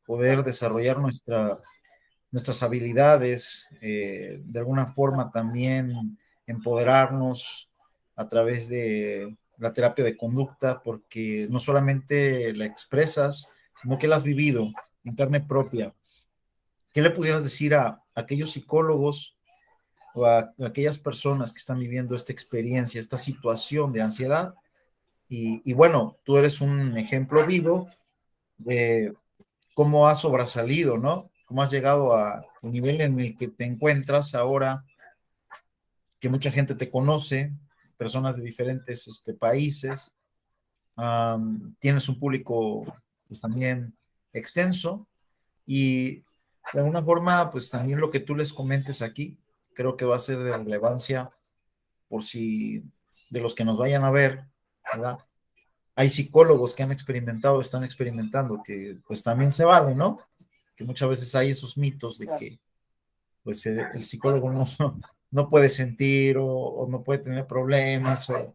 poder desarrollar nuestras habilidades, de alguna forma también empoderarnos a través de la terapia de conducta, porque no solamente la expresas, sino que la has vivido en carne propia. ¿Qué le pudieras decir a aquellos psicólogos o a aquellas personas que están viviendo esta experiencia, esta situación de ansiedad? Y bueno, tú eres un ejemplo vivo de cómo has sobresalido, ¿no? Cómo has llegado al nivel en el que te encuentras ahora, que mucha gente te conoce, personas de diferentes países, tienes un público pues también extenso y de alguna forma pues también lo que tú les comentes aquí creo que va a ser de relevancia por si de los que nos vayan a ver, ¿verdad? Hay psicólogos que han experimentado, están experimentando, que pues también se vale, ¿no? Que muchas veces hay esos mitos de que pues el psicólogo no, no puede sentir o no puede tener problemas. O,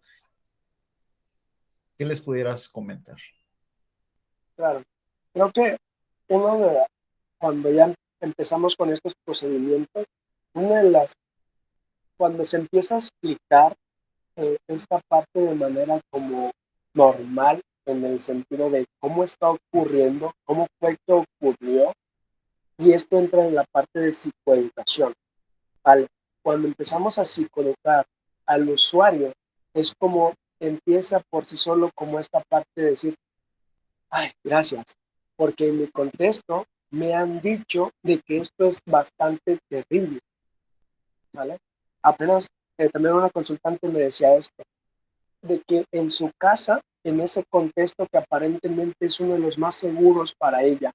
¿qué les pudieras comentar? Claro, creo que uno de, cuando ya empezamos con estos procedimientos, una de las, cuando se empieza a explicar esta parte de manera como normal, en el sentido de cómo está ocurriendo, cómo fue que ocurrió, y esto entra en la parte de psicoeducación. ¿Vale? Cuando empezamos a psicoeducar al usuario, es como empieza por sí solo como esta parte de decir, ay, gracias, porque en mi contexto me han dicho de que esto es bastante terrible, ¿vale? Apenas también una consultante me decía esto, de que en su casa, en ese contexto que aparentemente es uno de los más seguros para ella,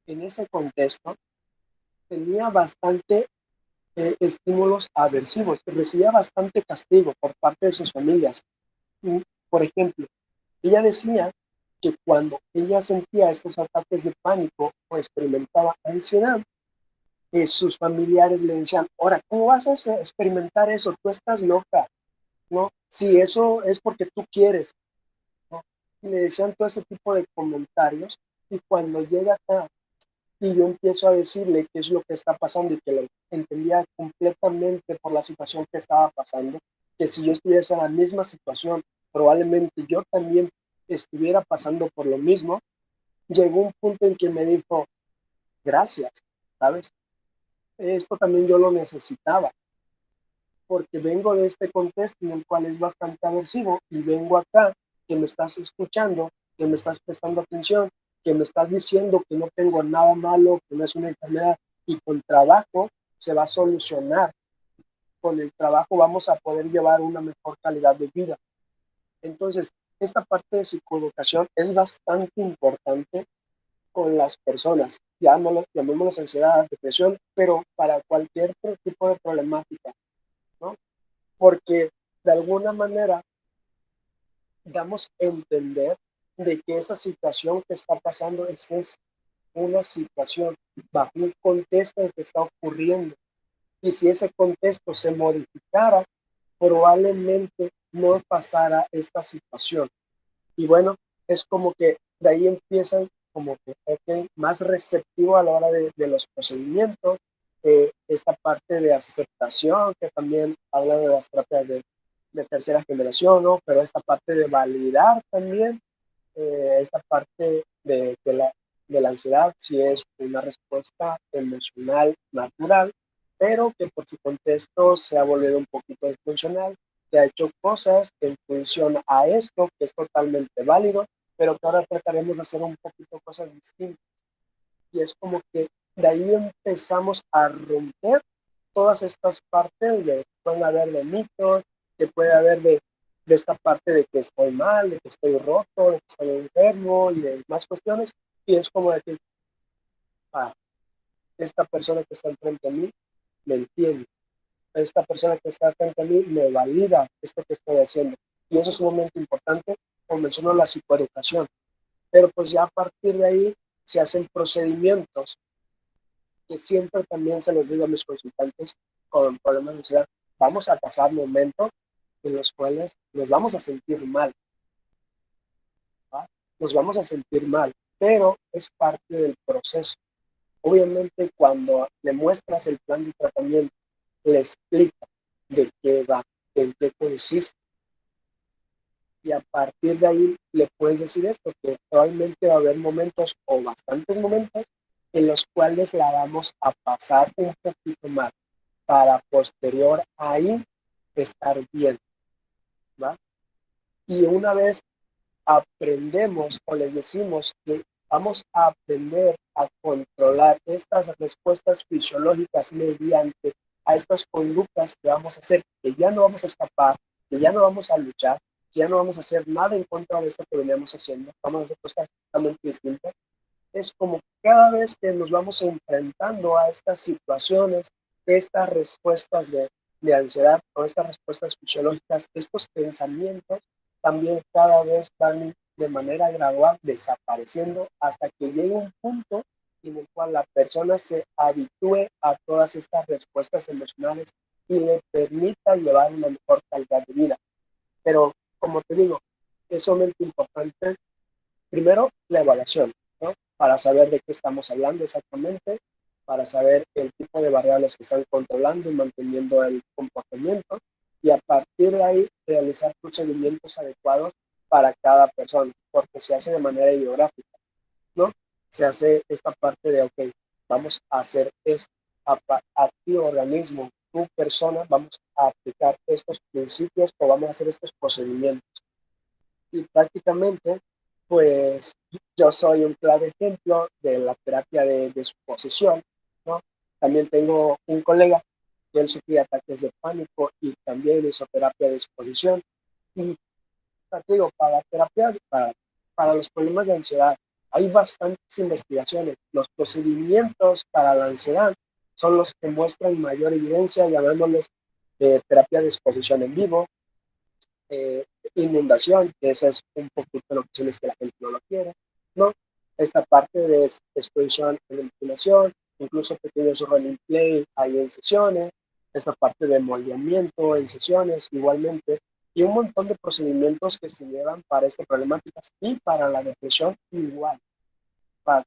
en ese contexto tenía bastante estímulos aversivos, recibía bastante castigo por parte de sus familias. Por ejemplo, ella decía que cuando ella sentía estos ataques de pánico o experimentaba ansiedad, sus familiares le decían, ahora, ¿cómo vas a experimentar eso? Tú estás loca, ¿no? Si eso es porque tú quieres, ¿no? Y le decían todo ese tipo de comentarios y cuando llega acá y yo empiezo a decirle qué es lo que está pasando y que lo entendía completamente por la situación que estaba pasando, que si yo estuviese en la misma situación, probablemente yo también estuviera pasando por lo mismo. Llegó un punto en que me dijo, gracias, ¿sabes? Esto también yo lo necesitaba, porque vengo de este contexto en el cual es bastante aversivo y vengo acá, que me estás escuchando, que me estás prestando atención, que me estás diciendo que no tengo nada malo, que no es una enfermedad y con trabajo se va a solucionar. Con el trabajo vamos a poder llevar una mejor calidad de vida. Entonces, esta parte de psicoeducación es bastante importante con las personas, llamémoslo ansiedad, depresión, pero para cualquier tipo de problemática, ¿no? Porque de alguna manera damos a entender de que esa situación que está pasando es una situación bajo un contexto en que está ocurriendo. Y si ese contexto se modificara, probablemente no pasara esta situación. Y bueno, es como que de ahí empiezan como que okay, más receptivo a la hora de los procedimientos, esta parte de aceptación, que también habla de las terapias de tercera generación, ¿no? Pero esta parte de validar también, esta parte de la ansiedad, si es una respuesta emocional natural, pero que por su contexto se ha volvido un poquito disfuncional, que ha hecho cosas en función a esto, que es totalmente válido, pero que ahora trataremos de hacer un poquito cosas distintas. Y es como que de ahí empezamos a romper todas estas partes de pueden haber de mitos, que puede haber de esta parte de que estoy mal, de que estoy roto, de que estoy enfermo y de más cuestiones. Y es como decir, ah, esta persona que está enfrente a mí me entiende, esta persona que está frente a mí me valida esto que estoy haciendo. Y eso es un momento importante, como mencionó la psicoeducación. Pero pues ya a partir de ahí se hacen procedimientos que siempre también se los digo a mis consultantes con problemas de ansiedad. Vamos a pasar momentos en los cuales nos vamos a sentir mal, ¿va? Nos vamos a sentir mal, pero es parte del proceso. Obviamente cuando le muestras el plan de tratamiento, le explica de qué va, en qué consiste, y a partir de ahí le puedes decir esto, que probablemente va a haber momentos o bastantes momentos en los cuales la vamos a pasar un poquito mal para posterior ahí estar bien, ¿va? Y una vez aprendemos o les decimos que vamos a aprender a controlar estas respuestas fisiológicas mediante a estas conductas que vamos a hacer, que ya no vamos a escapar, que ya no vamos a luchar, que ya no vamos a hacer nada en contra de esto que veníamos haciendo, vamos a hacer cosas totalmente distintas. Es como cada vez que nos vamos enfrentando a estas situaciones, estas respuestas de ansiedad o estas respuestas fisiológicas, estos pensamientos también cada vez van de manera gradual desapareciendo hasta que llegue un punto en el cual la persona se habitúe a todas estas respuestas emocionales y le permita llevar una mejor calidad de vida. Pero, como te digo, es sumamente importante, primero, la evaluación, ¿no? Para saber de qué estamos hablando exactamente, para saber el tipo de variables que están controlando y manteniendo el comportamiento, y a partir de ahí realizar procedimientos adecuados para cada persona, porque se hace de manera ideográfica, ¿no? Se hace esta parte de, ok, vamos a hacer esto, a ti organismo, tu persona, vamos a aplicar estos principios o vamos a hacer estos procedimientos. Y prácticamente, pues yo soy un claro ejemplo de la terapia de suposición, ¿no? También tengo un colega que él sufría ataques de pánico y también hizo terapia de exposición. Y te digo, para los problemas de ansiedad hay bastantes investigaciones. Los procedimientos para la ansiedad son los que muestran mayor evidencia, llamémosles terapia de exposición en vivo, eh, inundación, que esa es un poquito en ocasiones que la gente no lo quiere, ¿no? Esta parte de exposición en imaginación, incluso pequeños role in play hay en sesiones, esta parte de moldeamiento en sesiones igualmente, y un montón de procedimientos que se llevan para estas problemáticas y para la depresión igual.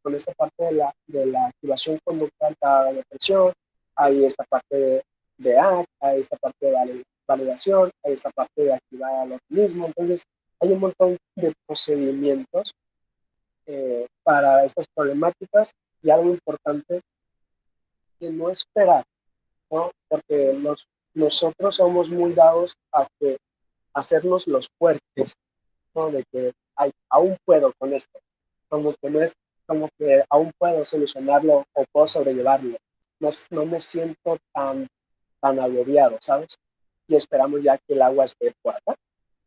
con esta parte de la activación conductual para la depresión, hay esta parte de ACT, hay esta parte de validación, hay esta parte de activar al organismo. Entonces, hay un montón de procedimientos para estas problemáticas y algo importante que no esperar, ¿no? Porque nosotros somos muy dados a que hacernos los fuertes, ¿no? De que ay, aún puedo con esto, como que no es como que aún puedo solucionarlo o puedo sobrellevarlo. No, no me siento tan agobiado, ¿sabes? Y esperamos ya que el agua esté por acá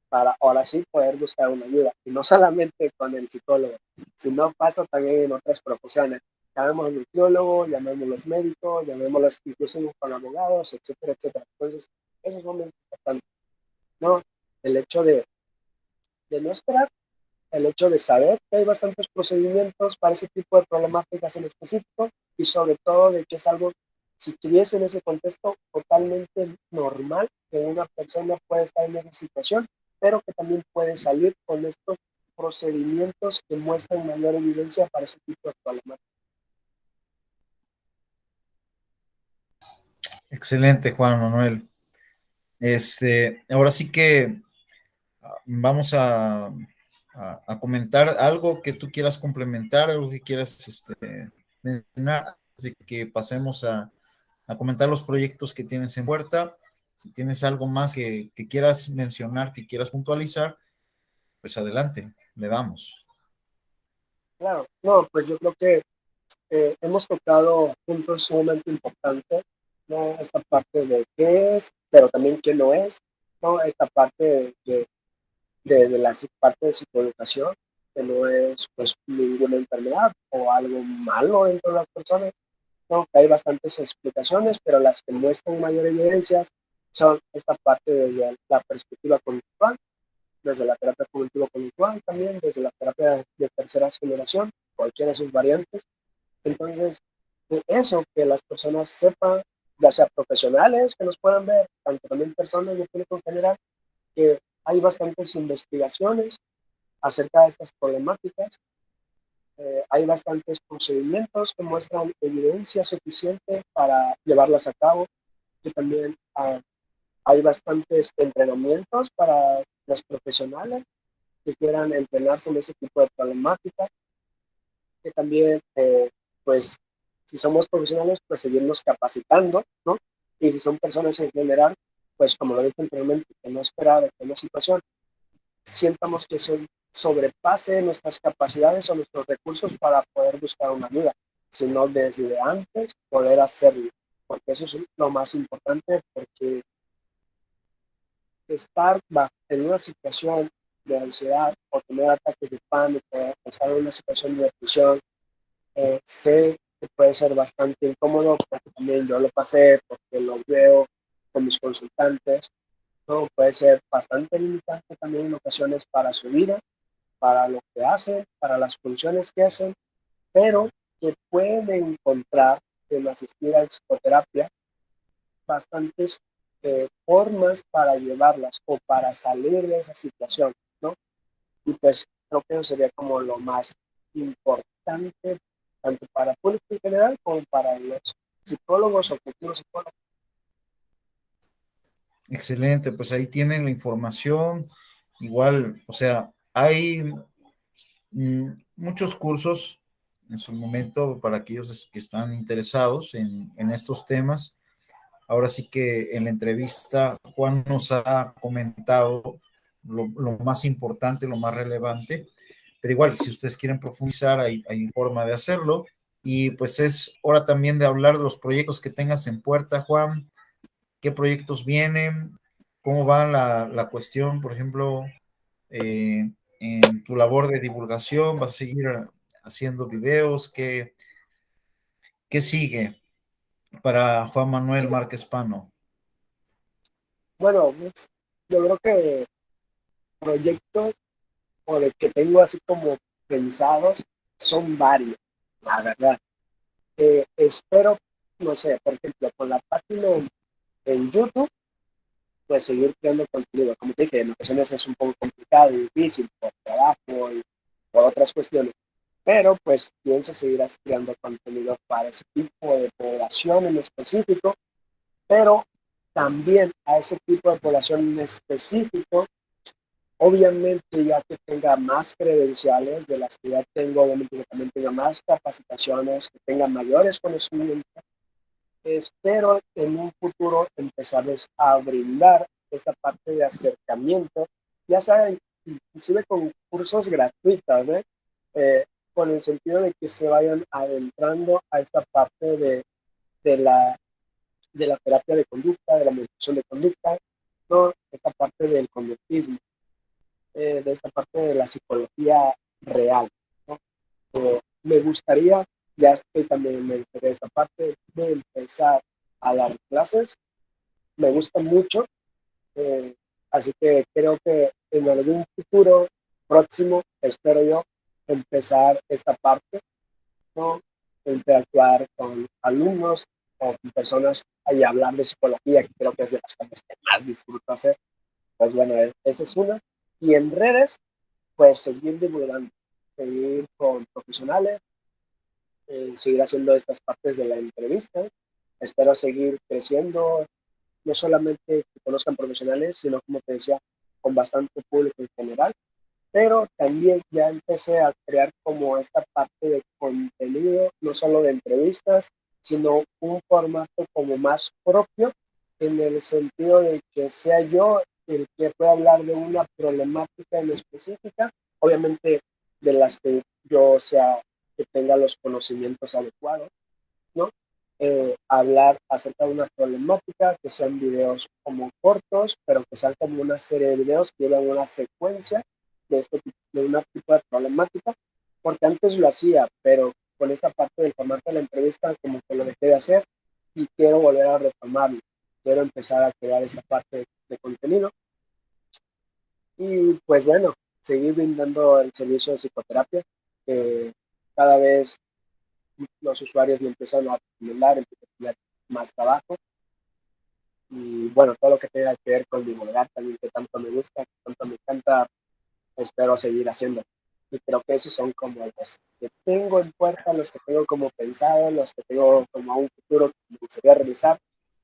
para ahora sí poder buscar una ayuda. Y no solamente con el psicólogo, sino pasa también en otras profesiones. Llamemos nutriólogo, llamémoslos médicos, llamémoslos incluso con abogados, etcétera, etcétera. Entonces, eso es muy importante, ¿no? El hecho de no esperar, el hecho de saber que hay bastantes procedimientos para ese tipo de problemáticas en específico y sobre todo de que es algo, si tuviese en ese contexto, totalmente normal que una persona pueda estar en esa situación, pero que también puede salir con estos procedimientos que muestran mayor evidencia para ese tipo de problemáticas. Excelente, Juan Manuel. Ahora sí que vamos a comentar algo que tú quieras complementar, algo que quieras mencionar, antes de que pasemos a comentar los proyectos que tienes en puerta. Si tienes algo más que quieras mencionar, que quieras puntualizar, pues adelante, le damos. Claro, no, pues yo creo que hemos tocado puntos sumamente importantes, ¿no? Esta parte de qué es, pero también qué no es, ¿no? Esta parte de la parte de psicoeducación, que no es pues ninguna enfermedad o algo malo dentro de las personas, ¿no? Que hay bastantes explicaciones, pero las que muestran mayor evidencias son esta parte de la perspectiva conductual, desde la terapia cognitivo-conductual también, desde la terapia de tercera generación, cualquiera de sus variantes. Entonces, eso, que las personas sepan, ya sea profesionales que nos puedan ver, tanto también personas de público en general, que hay bastantes investigaciones acerca de estas problemáticas. Hay bastantes procedimientos que muestran evidencia suficiente para llevarlas a cabo y también hay bastantes entrenamientos para los profesionales que quieran entrenarse en ese tipo de problemáticas, que también, pues, si somos profesionales, pues seguirnos capacitando, ¿no? Y si son personas en general, pues como lo dije anteriormente, que no esperar que una situación sientamos que eso sobrepase nuestras capacidades o nuestros recursos para poder buscar una ayuda, sino desde antes poder hacerlo, porque eso es lo más importante, porque estar en una situación de ansiedad o tener ataques de pánico, o estar en una situación de depresión, sé que puede ser bastante incómodo, porque también yo lo pasé, porque lo veo con mis consultantes, ¿no? Puede ser bastante limitante también en ocasiones para su vida, para lo que hacen, para las funciones que hacen, pero que pueden encontrar en asistir a psicoterapia bastantes formas para llevarlas o para salir de esa situación, ¿no? Y pues creo que eso sería como lo más importante, tanto para el público en general como para los psicólogos o futuros psicólogos. Excelente, pues ahí tienen la información. Igual, o sea, hay muchos cursos en su momento para aquellos que están interesados en estos temas. Ahora sí que en la entrevista Juan nos ha comentado lo más importante, lo más relevante, pero igual, si ustedes quieren profundizar, hay forma de hacerlo. Y pues es hora también de hablar de los proyectos que tengas en puerta, Juan. ¿Qué proyectos vienen? ¿Cómo va la cuestión, por ejemplo, en tu labor de divulgación? ¿Vas a seguir haciendo videos? ¿Qué sigue para Juan Manuel Sí, Márquez Pano? bueno, yo creo que proyectos o de que tengo así como pensados son varios, la verdad. Espero, no sé, por ejemplo, con la página en YouTube, pues seguir creando contenido. Como te dije, en ocasiones es un poco complicado y difícil por trabajo y por otras cuestiones, pero pues pienso seguir creando contenido para ese tipo de población en específico, pero también a ese tipo de población en específico, obviamente ya que tenga más credenciales de las que ya tengo, obviamente que también tenga más capacitaciones, que tenga mayores conocimientos, espero en un futuro empezarles a brindar esta parte de acercamiento, ya saben, inclusive con cursos gratuitos, Eh, con el sentido de que se vayan adentrando a esta parte de la, de la terapia de conducta, de la meditación de conducta, ¿no? Esta parte del conductismo, de esta parte de la psicología real, ¿no? Me gustaría, ya estoy también me gustaría esta parte de empezar a dar clases, me gusta mucho, eh, así que creo que en algún futuro próximo, espero yo, empezar esta parte, ¿no? Interactuar con alumnos o con personas y hablar de psicología, que creo que es de las cosas que más disfruto hacer. Pues bueno, esa es una. Y en redes, pues seguir divulgando, seguir con profesionales, seguir haciendo estas partes de la entrevista. Espero seguir creciendo, no solamente que conozcan profesionales, sino como te decía, con bastante público en general, pero también ya empecé a crear como esta parte de contenido, no solo de entrevistas, sino un formato como más propio, en el sentido de que sea yo el que pueda hablar de una problemática en específica, obviamente de las que yo sea que tenga los conocimientos adecuados, ¿no? Hablar acerca de una problemática, que sean videos como cortos, pero que sean como una serie de videos que llevan una secuencia de una tipo de problemática, porque antes lo hacía, pero con esta parte del formato de la entrevista como que lo dejé de hacer y quiero volver a retomarlo. Quiero empezar a crear esta parte de contenido y pues bueno, seguir brindando el servicio de psicoterapia, que cada vez los usuarios me empiezan a recomendar, empiezan a tener más trabajo y bueno, todo lo que tenga que ver con divulgar también, que tanto me gusta, que tanto me encanta, espero seguir haciendo. Y creo que esos son como los que tengo en puerta, los que tengo como pensado, los que tengo como a un futuro que me gustaría realizar,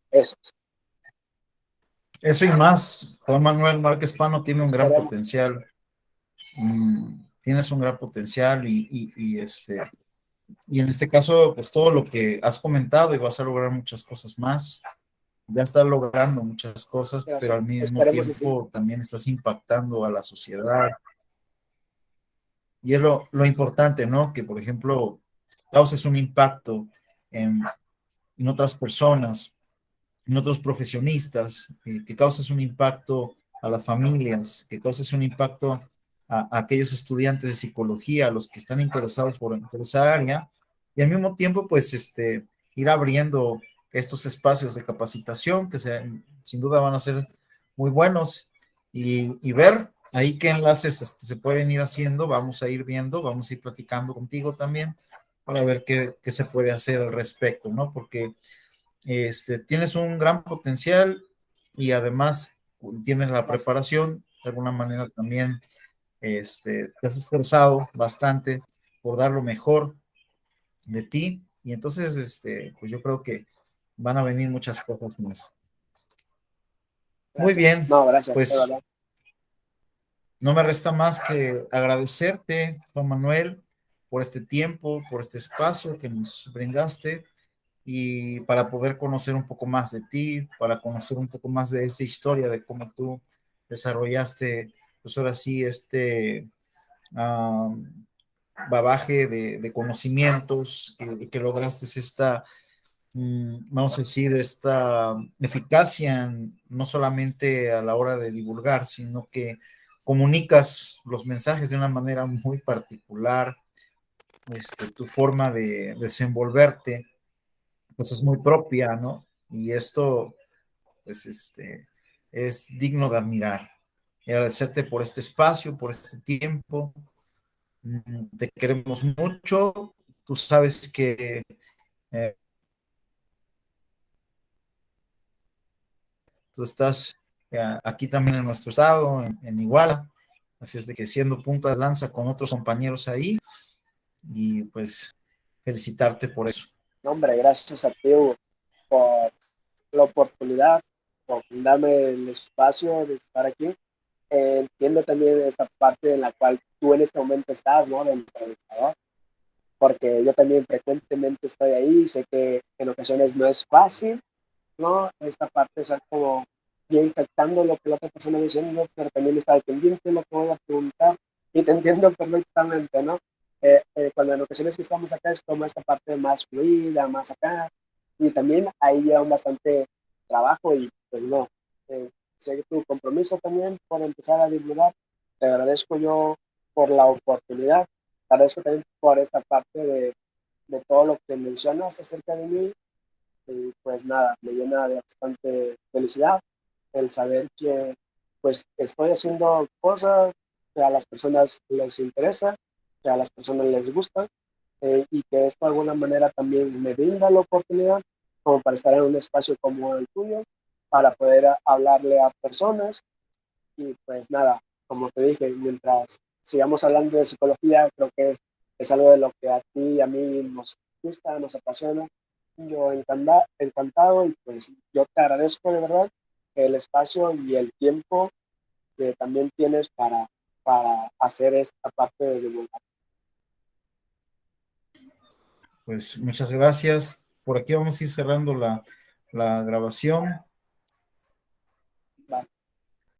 esos. Eso y más, Juan Manuel Márquez Pano tiene un gran Esperemos. potencial. Tienes un gran potencial y en este caso, pues todo lo que has comentado y vas a lograr muchas cosas más. Ya estás logrando muchas cosas, pero Gracias. al mismo Esperemos que sí. tiempo también estás impactando a la sociedad. Y es lo importante, ¿no? Que, por ejemplo, causes un impacto en, en otras personas, en otros profesionistas, que causes un impacto a las familias, que causes un impacto a aquellos estudiantes de psicología, a los que están interesados por esa área, y al mismo tiempo, pues, ir abriendo estos espacios de capacitación que sin duda van a ser muy buenos y ver ahí qué enlaces se pueden ir haciendo, vamos a ir viendo, vamos a ir platicando contigo también para ver qué se puede hacer al respecto, ¿no? Porque tienes un gran potencial y además tienes la Gracias. preparación, de alguna manera también te has esforzado bastante por dar lo mejor de ti y entonces pues yo creo que van a venir muchas cosas más. Muy Gracias. bien, No, gracias, de pues verdad. no me resta más que agradecerte, Juan Manuel, por este tiempo, por este espacio que nos brindaste y para poder conocer un poco más de ti, para conocer un poco más de esa historia de cómo tú desarrollaste, pues ahora sí, um, bagaje de conocimientos, que lograste esta, vamos a decir, esta eficacia no solamente a la hora de divulgar, sino que comunicas los mensajes de una manera muy particular, tu forma de desenvolverte pues es muy propia, ¿no? Y esto, pues, es digno de admirar. Y agradecerte por este espacio, por este tiempo. Te queremos mucho. Tú sabes que eh, tú estás aquí también en nuestro estado, en Iguala. Así es de que siendo punta de lanza con otros compañeros ahí, y pues felicitarte por eso. No, hombre, gracias a ti, Hugo, por la oportunidad, por darme el espacio de estar aquí. Entiendo también esta parte en la cual tú en este momento estás, ¿no? De entrevistador, porque yo también frecuentemente estoy ahí y sé que en ocasiones no es fácil, ¿no? Esta parte es como bien captando lo que la otra persona está diciendo, pero también está al pendiente de lo que voy a preguntar y te entiendo perfectamente, ¿no? Cuando en ocasiones que estamos acá es como esta parte más fluida, más acá, y también ahí lleva bastante trabajo y pues no, eh, sé tu compromiso también por empezar a divulgar, te agradezco yo por la oportunidad, te agradezco también por esta parte de todo lo que mencionas acerca de mí y pues nada, me llena de bastante felicidad el saber que pues estoy haciendo cosas que a las personas les interesa, que a las personas les gusta y que esto de alguna manera también me brinda la oportunidad como para estar en un espacio como el tuyo, para poder hablarle a personas y pues nada, como te dije, mientras sigamos hablando de psicología, creo que es algo de lo que a ti y a mí nos gusta, nos apasiona. Yo encantado y pues yo te agradezco de verdad el espacio y el tiempo que también tienes para hacer esta parte de divulgar. Pues muchas gracias. Por aquí vamos a ir cerrando la grabación.